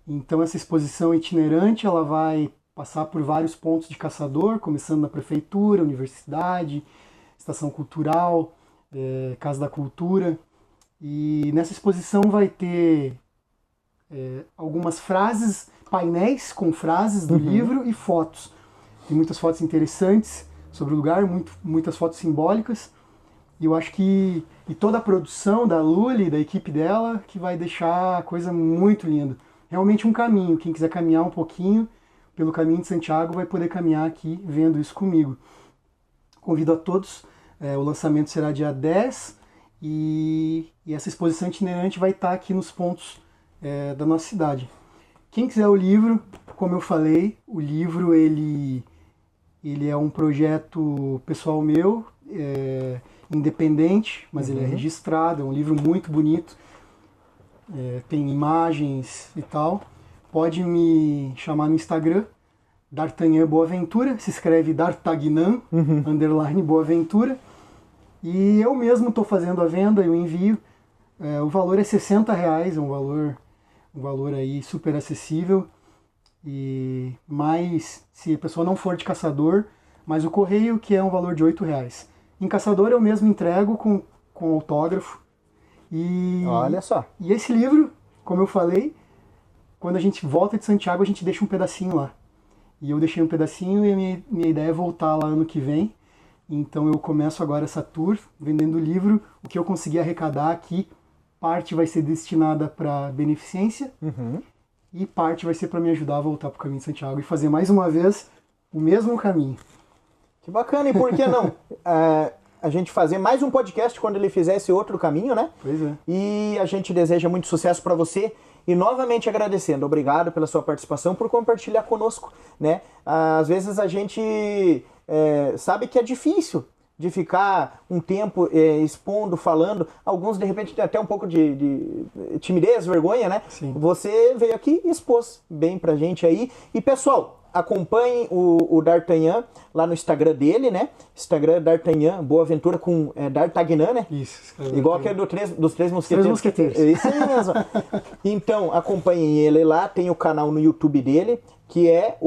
Então essa exposição itinerante ela vai passar por vários pontos de Caçador, começando na prefeitura, universidade, estação cultural, Casa da Cultura. E nessa exposição vai ter algumas frases, painéis com frases do livro e fotos. Tem muitas fotos interessantes sobre o lugar, muitas fotos simbólicas. E eu acho que toda a produção da Luli, da equipe dela, que vai deixar a coisa muito linda. Realmente um caminho. Quem quiser caminhar um pouquinho pelo caminho de Santiago vai poder caminhar aqui vendo isso comigo. Convido a todos. O lançamento será dia 10 e essa exposição itinerante vai estar aqui nos pontos da nossa cidade. Quem quiser o livro, como eu falei, o livro ele é um projeto pessoal meu, independente, mas ele é registrado, é um livro muito bonito, tem imagens e tal. Pode me chamar no Instagram, D'Artagnan Boaventura, se escreve D'Artagnan, _ Boaventura, e eu mesmo estou fazendo a venda, eu envio. O valor é R$60, é um valor aí super acessível, mas se a pessoa não for de Caçador, mas o correio que é um valor de R$8. Em Caçador eu mesmo entrego com autógrafo.
Olha só.
E esse livro, como eu falei, quando a gente volta de Santiago a gente deixa um pedacinho lá. E eu deixei um pedacinho e a minha ideia é voltar lá ano que vem. Então eu começo agora essa tour vendendo o livro, o que eu consegui arrecadar aqui parte vai ser destinada para beneficência e parte vai ser para me ajudar a voltar para o caminho de Santiago e fazer mais uma vez o mesmo caminho.
Que bacana, e por que não a gente fazer mais um podcast quando ele fizer esse outro caminho, né?
Pois é.
E a gente deseja muito sucesso para você e novamente agradecendo, obrigado pela sua participação, por compartilhar conosco, né? Às vezes a gente sabe que é difícil de ficar um tempo expondo, falando, alguns de repente tem até um pouco de timidez, vergonha, né?
Sim.
Você veio aqui e expôs bem pra gente aí. E pessoal, acompanhem o D'Artagnan lá no Instagram dele, né? Instagram D'Artagnan, Boa Aventura com D'Artagnan, né?
Isso.
Igual aquele dos Três Mosqueteiros.
Três Mosqueteiros.
Isso aí mesmo. Então, acompanhem ele lá, tem o canal no YouTube dele, que é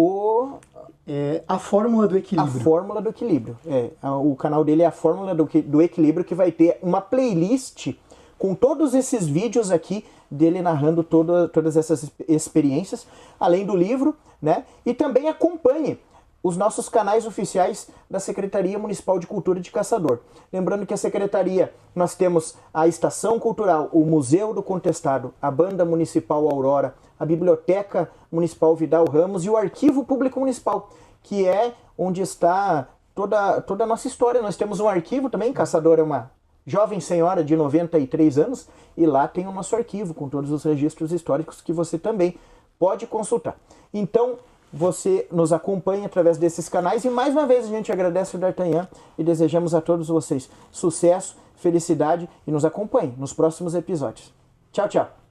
A Fórmula do Equilíbrio.
A Fórmula do Equilíbrio. O canal dele é a Fórmula do Equilíbrio, que vai ter uma playlist com todos esses vídeos aqui dele narrando todas essas experiências, além do livro, né? E também acompanhe os nossos canais oficiais da Secretaria Municipal de Cultura de Caçador. Lembrando que a Secretaria, nós temos a Estação Cultural, o Museu do Contestado, a Banda Municipal Aurora, a Biblioteca Municipal Vidal Ramos e o Arquivo Público Municipal, que é onde está toda a nossa história. Nós temos um arquivo também, Caçador é uma jovem senhora de 93 anos, e lá tem o nosso arquivo com todos os registros históricos que você também pode consultar. Então, você nos acompanha através desses canais e mais uma vez a gente agradece o D'Artagnan e desejamos a todos vocês sucesso, felicidade e nos acompanhe nos próximos episódios. Tchau, tchau!